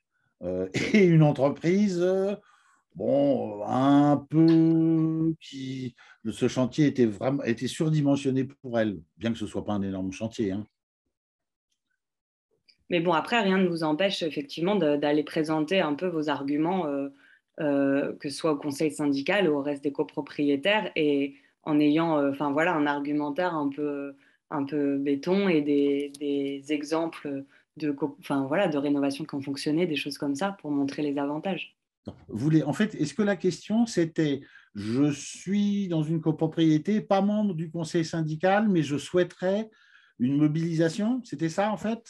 Et une entreprise, bon, un peu qui. Ce chantier était surdimensionné pour elle, bien que ce ne soit pas un énorme chantier, hein. Mais bon, après, rien ne vous empêche effectivement d'aller présenter un peu vos arguments, que ce soit au conseil syndical ou au reste des copropriétaires, et en ayant voilà, un argumentaire un peu béton et des exemples voilà, de rénovation qui ont fonctionné, des choses comme ça, pour montrer les avantages. En fait, est-ce que la question, c'était, je suis dans une copropriété, pas membre du conseil syndical, mais je souhaiterais une mobilisation? C'était ça, en fait?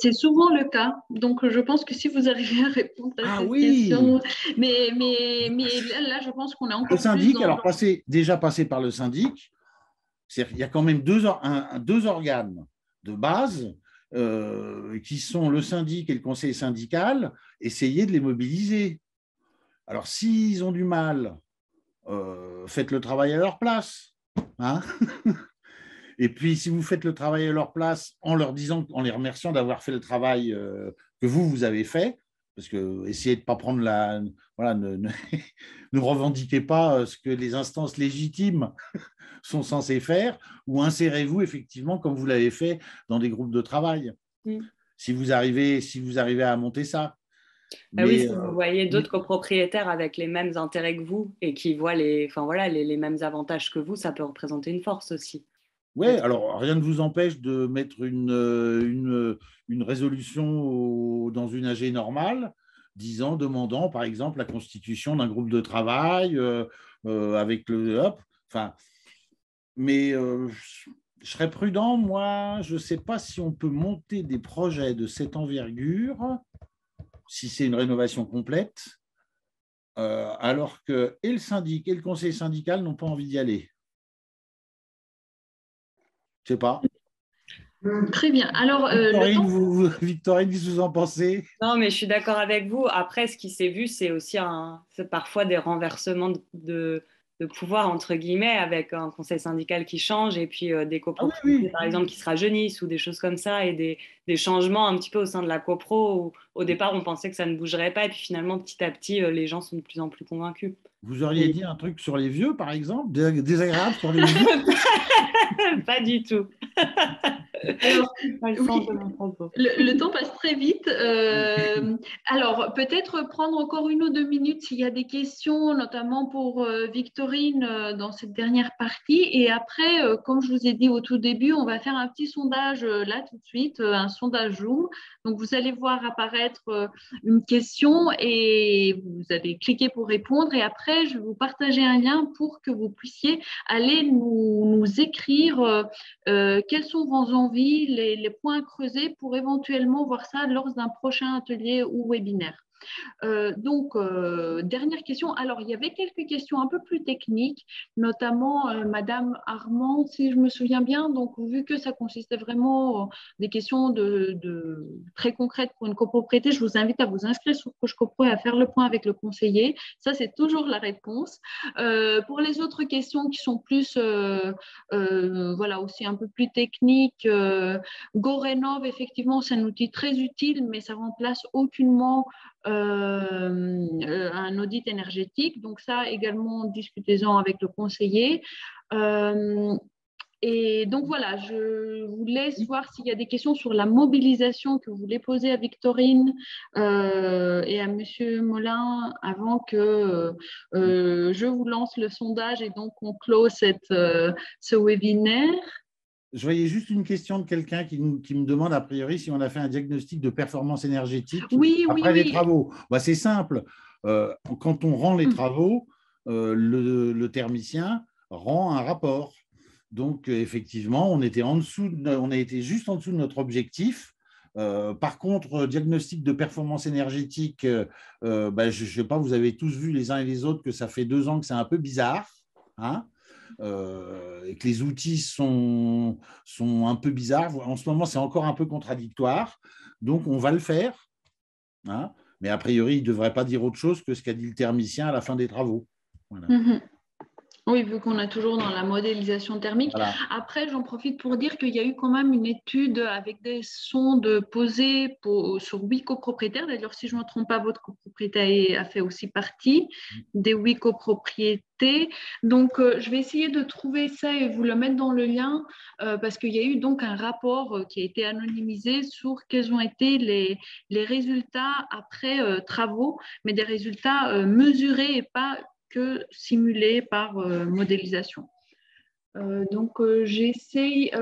C'est souvent le cas. Donc, je pense que si vous arrivez à répondre à Ah cette oui! question, mais là, je pense qu'on est Le encore plus syndic, dans… alors déjà passé par le syndic, il y a quand même deux organes de base qui sont le syndic et le conseil syndical, essayer de les mobiliser. Alors, s'ils ont du mal, faites le travail à leur place, hein. Et puis, si vous faites le travail à leur place en leur disant, en les remerciant d'avoir fait le travail que vous avez fait, parce que essayez de ne pas prendre la. Voilà, ne revendiquez pas ce que les instances légitimes sont censées faire, ou insérez-vous effectivement, comme vous l'avez fait, dans des groupes de travail, si vous arrivez à monter ça. Ah oui, Mais, si vous voyez d'autres copropriétaires avec les mêmes intérêts que vous et qui voient voilà, les mêmes avantages que vous, ça peut représenter une force aussi. oui, alors rien ne vous empêche de mettre une résolution dans une AG normale, demandant par exemple la constitution d'un groupe de travail avec le hop. Enfin, mais je serais prudent, moi, je ne sais pas si on peut monter des projets de cette envergure, si c'est une rénovation complète, alors que et le syndic et le conseil syndical n'ont pas envie d'y aller. Je ne sais pas. Très bien. Alors, Victorine, qu'est-ce que vous en pensez? Non, mais je suis d'accord avec vous. Après, ce qui s'est vu, c'est aussi c'est parfois des renversements de pouvoir, entre guillemets, avec un conseil syndical qui change et puis des Ah oui, copropriétés, oui. par exemple, qui se rajeunissent ou des choses comme ça, et des changements un petit peu au sein de la copro où au départ, on pensait que ça ne bougerait pas, et puis finalement, petit à petit, les gens sont de plus en plus convaincus. Vous auriez dit un truc sur les vieux, par exemple, désagréable sur les vieux? Pas du tout. Alors, Pas le sens de mon propos. le temps passe très vite. Alors, peut-être prendre encore 1 ou 2 minutes s'il y a des questions, notamment pour Victorine dans cette dernière partie. Et après, comme je vous ai dit au tout début, on va faire un petit sondage là tout de suite, un sondage Zoom. Donc, vous allez voir apparaître une question et vous allez cliquer pour répondre. Et après, je vais vous partager un lien pour que vous puissiez aller nous écrire quelles sont vos envies, les points à creuser pour éventuellement voir ça lors d'un prochain atelier ou webinaire. Dernière question. Alors, il y avait quelques questions un peu plus techniques, notamment Madame Armand, si je me souviens bien. Donc, vu que ça consistait vraiment des questions très concrètes pour une copropriété, je vous invite à vous inscrire sur Coach Copro et à faire le point avec le conseiller. Ça, c'est toujours la réponse. Pour les autres questions qui sont plus, voilà, aussi un peu plus techniques, GoRénov, effectivement, c'est un outil très utile, mais ça remplace aucunement un audit énergétique. Donc ça également, discutez-en avec le conseiller. Et donc voilà, je vous laisse voir s'il y a des questions sur la mobilisation que vous voulez poser à Victorine et à Monsieur Molin avant que je vous lance le sondage et donc on close ce webinaire. Je voyais juste une question de quelqu'un qui me demande a priori si on a fait un diagnostic de performance énergétique après les travaux. Bah, c'est simple. Quand on rend les travaux, le thermicien rend un rapport. Donc, effectivement, on a été juste en dessous de notre objectif. Par contre, diagnostic de performance énergétique, je ne sais pas, vous avez tous vu les uns et les autres que ça fait 2 ans que c'est un peu bizarre, hein, et que les outils sont un peu bizarres. En ce moment, c'est encore un peu contradictoire. Donc, on va le faire, hein, mais a priori, il ne devrait pas dire autre chose que ce qu'a dit le thermicien à la fin des travaux. Voilà. Oui, vu qu'on est toujours dans la modélisation thermique. Voilà. Après, j'en profite pour dire qu'il y a eu quand même une étude avec des sondes posées sur 8 copropriétaires. D'ailleurs, si je ne me trompe pas, votre copropriété a fait aussi partie des 8 copropriétés. Donc, je vais essayer de trouver ça et vous le mettre dans le lien parce qu'il y a eu donc un rapport qui a été anonymisé sur quels ont été les résultats après travaux, mais des résultats mesurés et pas que simulé par modélisation. Donc, j'essaye.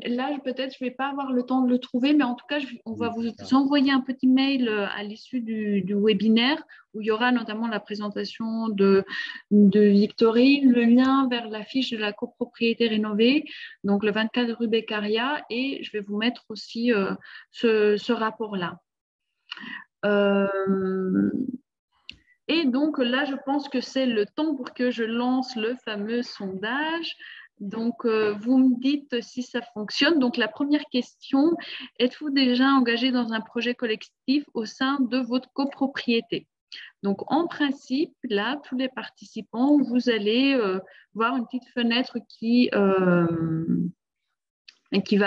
Là, peut-être, je ne vais pas avoir le temps de le trouver, mais en tout cas, on va vous envoyer un petit mail à l'issue du webinaire où il y aura notamment la présentation de Victorine, le lien vers la fiche de la copropriété rénovée, donc le 24 rue Beccaria, et je vais vous mettre aussi ce rapport-là. Et donc là, je pense que c'est le temps pour que je lance le fameux sondage. Donc, vous me dites si ça fonctionne. Donc, la première question, êtes-vous déjà engagé dans un projet collectif au sein de votre copropriété? Donc, en principe, là, tous les participants, vous allez voir une petite fenêtre qui va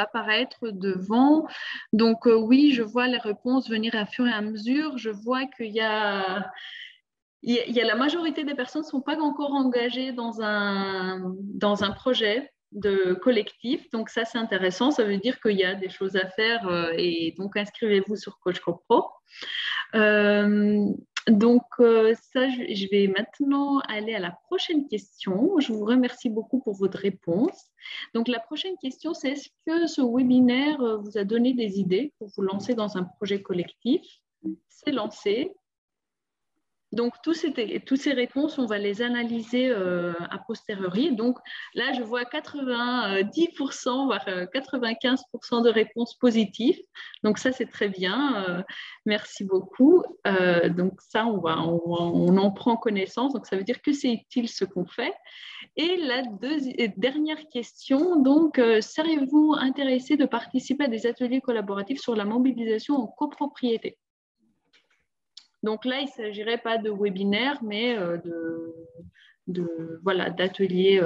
apparaître devant. Donc, oui, je vois les réponses venir à fur et à mesure. Je vois qu'il y a la majorité des personnes ne sont pas encore engagées dans un projet de collectif. Donc, ça, c'est intéressant. Ça veut dire qu'il y a des choses à faire et donc, inscrivez-vous sur Coach CoPro. Donc, ça, je vais maintenant aller à la prochaine question. Je vous remercie beaucoup pour votre réponse. Donc, la prochaine question, c'est est-ce que ce webinaire vous a donné des idées pour vous lancer dans un projet collectif? C'est lancé. Donc, toutes ces réponses, on va les analyser a posteriori. Donc, là, je vois 90%, voire 95% de réponses positives. Donc, ça, c'est très bien. Merci beaucoup. Donc, ça, on en prend connaissance. Donc, ça veut dire que c'est utile ce qu'on fait. Et la dernière question, donc, seriez-vous intéressé de participer à des ateliers collaboratifs sur la mobilisation en copropriété? Donc là, il ne s'agirait pas de webinaire, mais d'ateliers.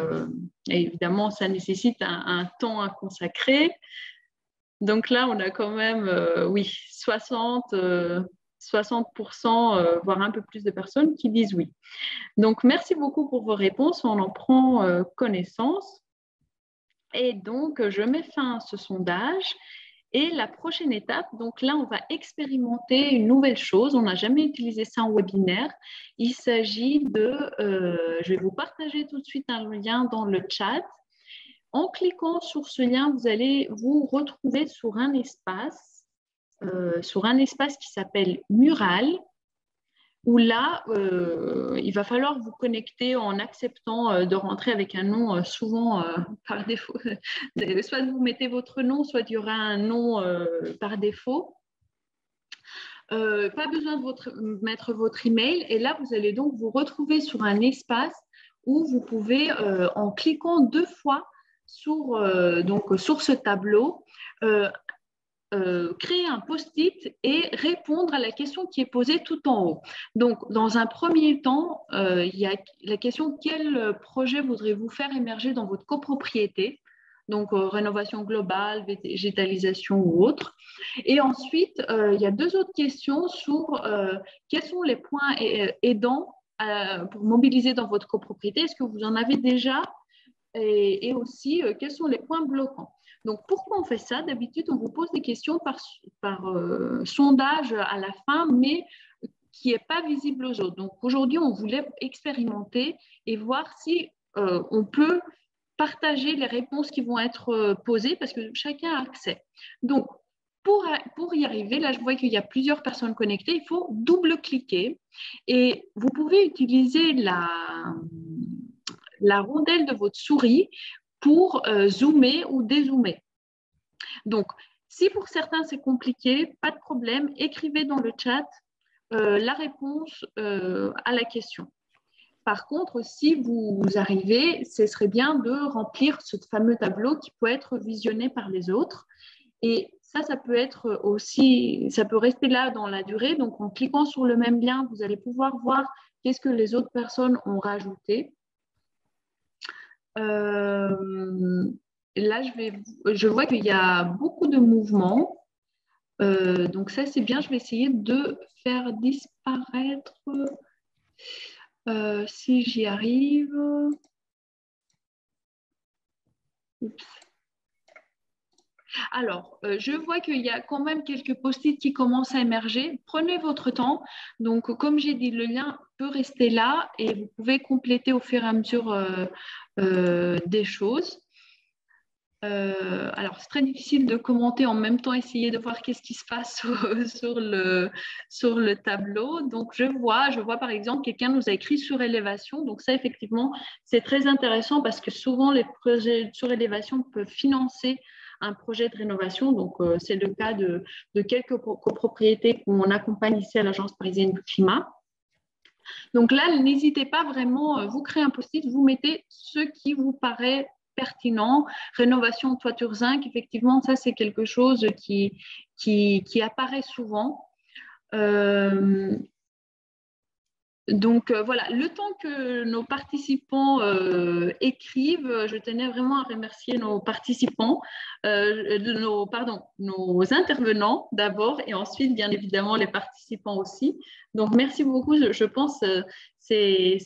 Et évidemment, ça nécessite un temps à consacrer. Donc là, on a quand même, 60%, voire un peu plus de personnes qui disent oui. Donc, merci beaucoup pour vos réponses. On en prend connaissance. Et donc, je mets fin à ce sondage. Et la prochaine étape, donc là, on va expérimenter une nouvelle chose. On n'a jamais utilisé ça en webinaire. Il s'agit je vais vous partager tout de suite un lien dans le chat. En cliquant sur ce lien, vous allez vous retrouver sur un espace qui s'appelle Mural, où là, il va falloir vous connecter en acceptant de rentrer avec un nom souvent par défaut. Soit vous mettez votre nom, soit il y aura un nom par défaut. Pas besoin de mettre votre email. Et là, vous allez donc vous retrouver sur un espace où vous pouvez, en cliquant 2 fois sur ce tableau, créer un post-it et répondre à la question qui est posée tout en haut. Donc, dans un premier temps, il y a la question « Quel projet voudrez-vous faire émerger dans votre copropriété ?» donc rénovation globale, végétalisation ou autre. Et ensuite, il y a 2 autres questions sur quels sont les points aidants pour mobiliser dans votre copropriété. Est-ce que vous en avez déjà? Et aussi, quels sont les points bloquants? Donc, pourquoi on fait ça? D'habitude, on vous pose des questions par sondage à la fin, mais qui n'est pas visible aux autres. Donc, aujourd'hui, on voulait expérimenter et voir si on peut partager les réponses qui vont être posées parce que chacun a accès. Donc, pour y arriver, là, je vois qu'il y a plusieurs personnes connectées. Il faut double-cliquer et vous pouvez utiliser la rondelle de votre souris pour zoomer ou dézoomer. Donc, si pour certains c'est compliqué, pas de problème, écrivez dans le chat la réponse à la question. Par contre, si vous arrivez, ce serait bien de remplir ce fameux tableau qui peut être visionné par les autres. Et ça peut être aussi, ça peut rester là dans la durée. Donc, en cliquant sur le même lien, vous allez pouvoir voir qu'est-ce que les autres personnes ont rajouté. Là, je vois qu'il y a beaucoup de mouvements. Donc, ça, c'est bien. Je vais essayer de faire disparaître... si j'y arrive. Oups. Alors, je vois qu'il y a quand même quelques post-it qui commencent à émerger. Prenez votre temps. Donc, comme j'ai dit, le lien peut rester là et vous pouvez compléter au fur et à mesure des choses. Alors, c'est très difficile de commenter en même temps, essayer de voir qu'est-ce qui se passe sur le tableau. Donc, je vois par exemple, quelqu'un nous a écrit surélévation. Donc, ça, effectivement, c'est très intéressant parce que souvent, les projets de surélévation peuvent financer un projet de rénovation. Donc, c'est le cas de quelques copropriétés qu'on accompagne ici à l'Agence parisienne du climat. Donc là, n'hésitez pas vraiment, vous créez un post-it, vous mettez ce qui vous paraît pertinent. Rénovation toiture zinc, effectivement, ça c'est quelque chose qui apparaît souvent. Donc voilà, le temps que nos participants écrivent, je tenais vraiment à remercier nos participants, nos intervenants d'abord et ensuite bien évidemment les participants aussi. Donc merci beaucoup, je pense que c'est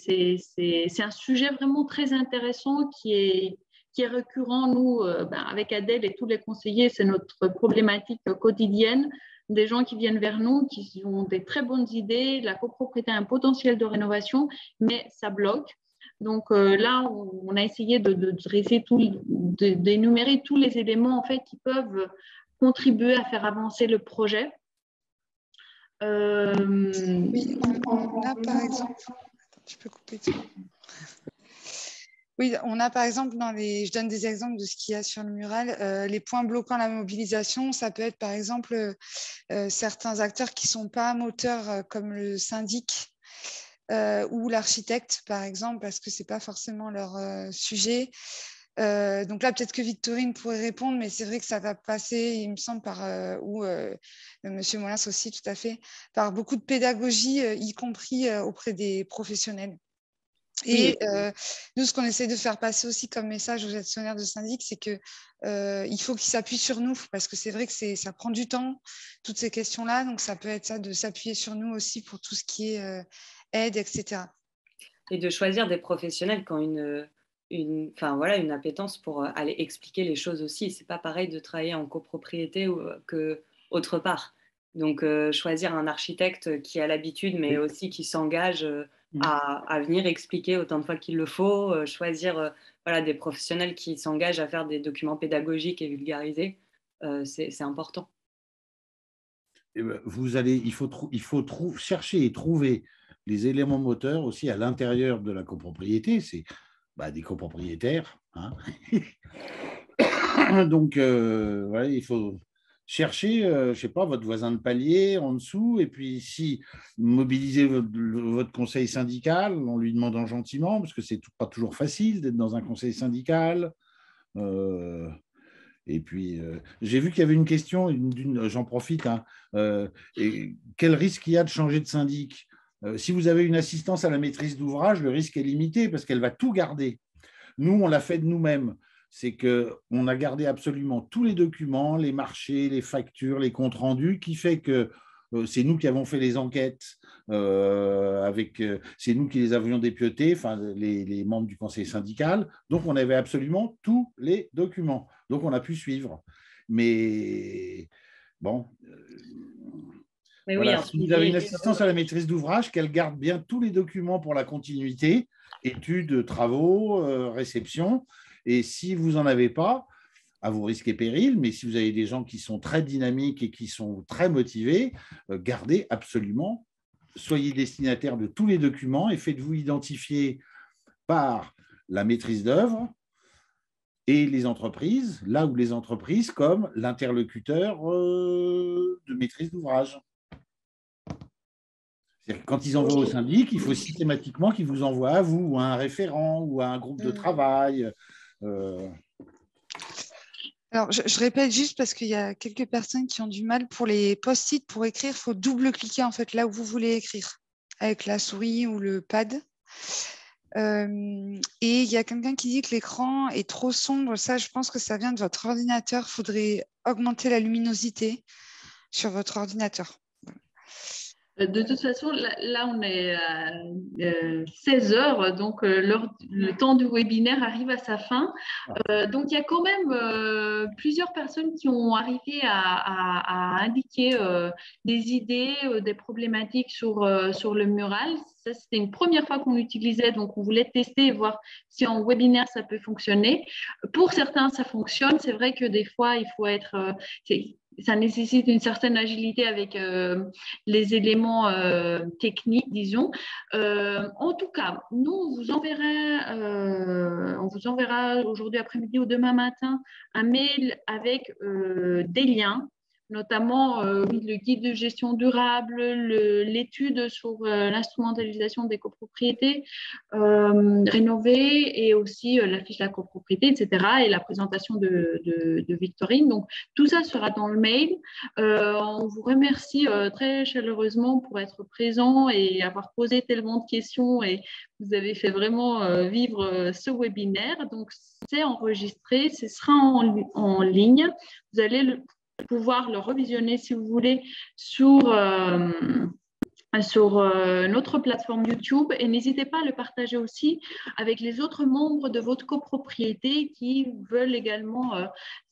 un sujet vraiment très intéressant qui est récurrent. Nous, avec Adèle et tous les conseillers, c'est notre problématique quotidienne. Des gens qui viennent vers nous, qui ont des très bonnes idées, la copropriété a un potentiel de rénovation, mais ça bloque. Donc là, on a essayé d'énumérer tous les éléments en fait, qui peuvent contribuer à faire avancer le projet. Oui, on a par exemple... Tu peux couper tout. Oui, on a par exemple, je donne des exemples de ce qu'il y a sur le mural, les points bloquant la mobilisation, ça peut être par exemple certains acteurs qui ne sont pas moteurs comme le syndic ou l'architecte par exemple, parce que ce n'est pas forcément leur sujet. Donc là, peut-être que Victorine pourrait répondre, mais c'est vrai que ça va passer, il me semble, par Monsieur Molins aussi, tout à fait, par beaucoup de pédagogie, y compris auprès des professionnels. Et nous, ce qu'on essaie de faire passer aussi comme message aux gestionnaires de syndic, c'est qu'il faut qu'ils s'appuient sur nous, parce que c'est vrai que ça prend du temps, toutes ces questions-là. Donc, ça peut être ça, de s'appuyer sur nous aussi pour tout ce qui est aide, etc. Et de choisir des professionnels qui ont une appétence pour aller expliquer les choses aussi. Ce n'est pas pareil de travailler en copropriété qu'autre part. Donc, choisir un architecte qui a l'habitude, mais aussi qui s'engage à venir expliquer autant de fois qu'il le faut, choisir des professionnels qui s'engagent à faire des documents pédagogiques et vulgarisés, c'est important. Et ben, il faut chercher et trouver les éléments moteurs aussi à l'intérieur de la copropriété. C'est des copropriétaires. Hein. Donc, il faut chercher, je ne sais pas, votre voisin de palier en dessous, et puis si mobilisez votre conseil syndical en lui demandant gentiment, parce que ce n'est pas toujours facile d'être dans un conseil syndical. Et puis, j'ai vu qu'il y avait une question, j'en profite, hein, quel risque il y a de changer de syndic? Si vous avez une assistance à la maîtrise d'ouvrage, le risque est limité parce qu'elle va tout garder. Nous, on l'a fait de nous-mêmes. c'est qu'on a gardé absolument tous les documents, les marchés, les factures, les comptes rendus, qui fait que c'est nous qui avons fait les enquêtes, c'est nous qui les avions dépiotés, enfin, les membres du conseil syndical. Donc, on avait absolument tous les documents. Donc, on a pu suivre. Mais bon, Mais voilà, oui, si vous avez une assistance à la maîtrise d'ouvrage, qu'elle garde bien tous les documents pour la continuité, études, travaux, réception. Et si vous n'en avez pas, à vos risques et périls, mais si vous avez des gens qui sont très dynamiques et qui sont très motivés, gardez absolument, soyez destinataire de tous les documents et faites-vous identifier par la maîtrise d'œuvre et les entreprises, là où les entreprises comme l'interlocuteur de maîtrise d'ouvrage. Quand ils envoient au syndic, il faut systématiquement qu'ils vous envoient à vous, ou à un référent, ou à un groupe de travail. Alors, je répète juste parce qu'il y a quelques personnes qui ont du mal pour les post-it. Pour écrire, il faut double-cliquer en fait là où vous voulez écrire avec la souris ou le pad. Et il y a quelqu'un qui dit que l'écran est trop sombre. Ça, je pense que ça vient de votre ordinateur. Il faudrait augmenter la luminosité sur votre ordinateur. De toute façon, là on est à 16 heures, donc le temps du webinaire arrive à sa fin. Donc, il y a quand même plusieurs personnes qui ont arrivé à indiquer des idées, des problématiques sur le mural. Ça, c'était une première fois qu'on l'utilisait, donc on voulait tester et voir si en webinaire ça peut fonctionner. Pour certains, ça fonctionne. C'est vrai que des fois, il faut être... ça nécessite une certaine agilité avec les éléments techniques, disons. En tout cas, nous, on vous enverra aujourd'hui après-midi ou demain matin un mail avec des liens, notamment le guide de gestion durable, l'étude sur l'instrumentalisation des copropriétés rénovées et aussi la fiche de la copropriété, etc. et la présentation de Victorine. Donc, tout ça sera dans le mail. On vous remercie très chaleureusement pour être présent et avoir posé tellement de questions et vous avez fait vraiment vivre ce webinaire. Donc, c'est enregistré, ce sera en ligne. Vous allez pouvoir le revisionner si vous voulez sur notre plateforme YouTube et n'hésitez pas à le partager aussi avec les autres membres de votre copropriété qui veulent également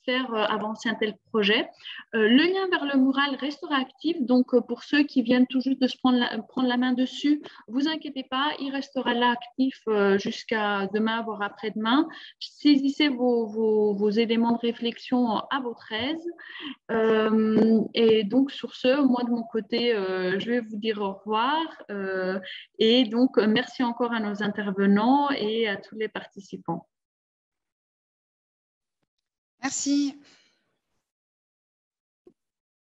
faire avancer un tel projet. Le lien vers le mural restera actif, donc pour ceux qui viennent tout juste de se prendre la main dessus, vous inquiétez pas, il restera là actif jusqu'à demain, voire après-demain. Saisissez vos éléments de réflexion à votre aise. Et donc, sur ce, moi, de mon côté, je vais vous dire au revoir. Et donc, merci encore à nos intervenants et à tous les participants. Merci.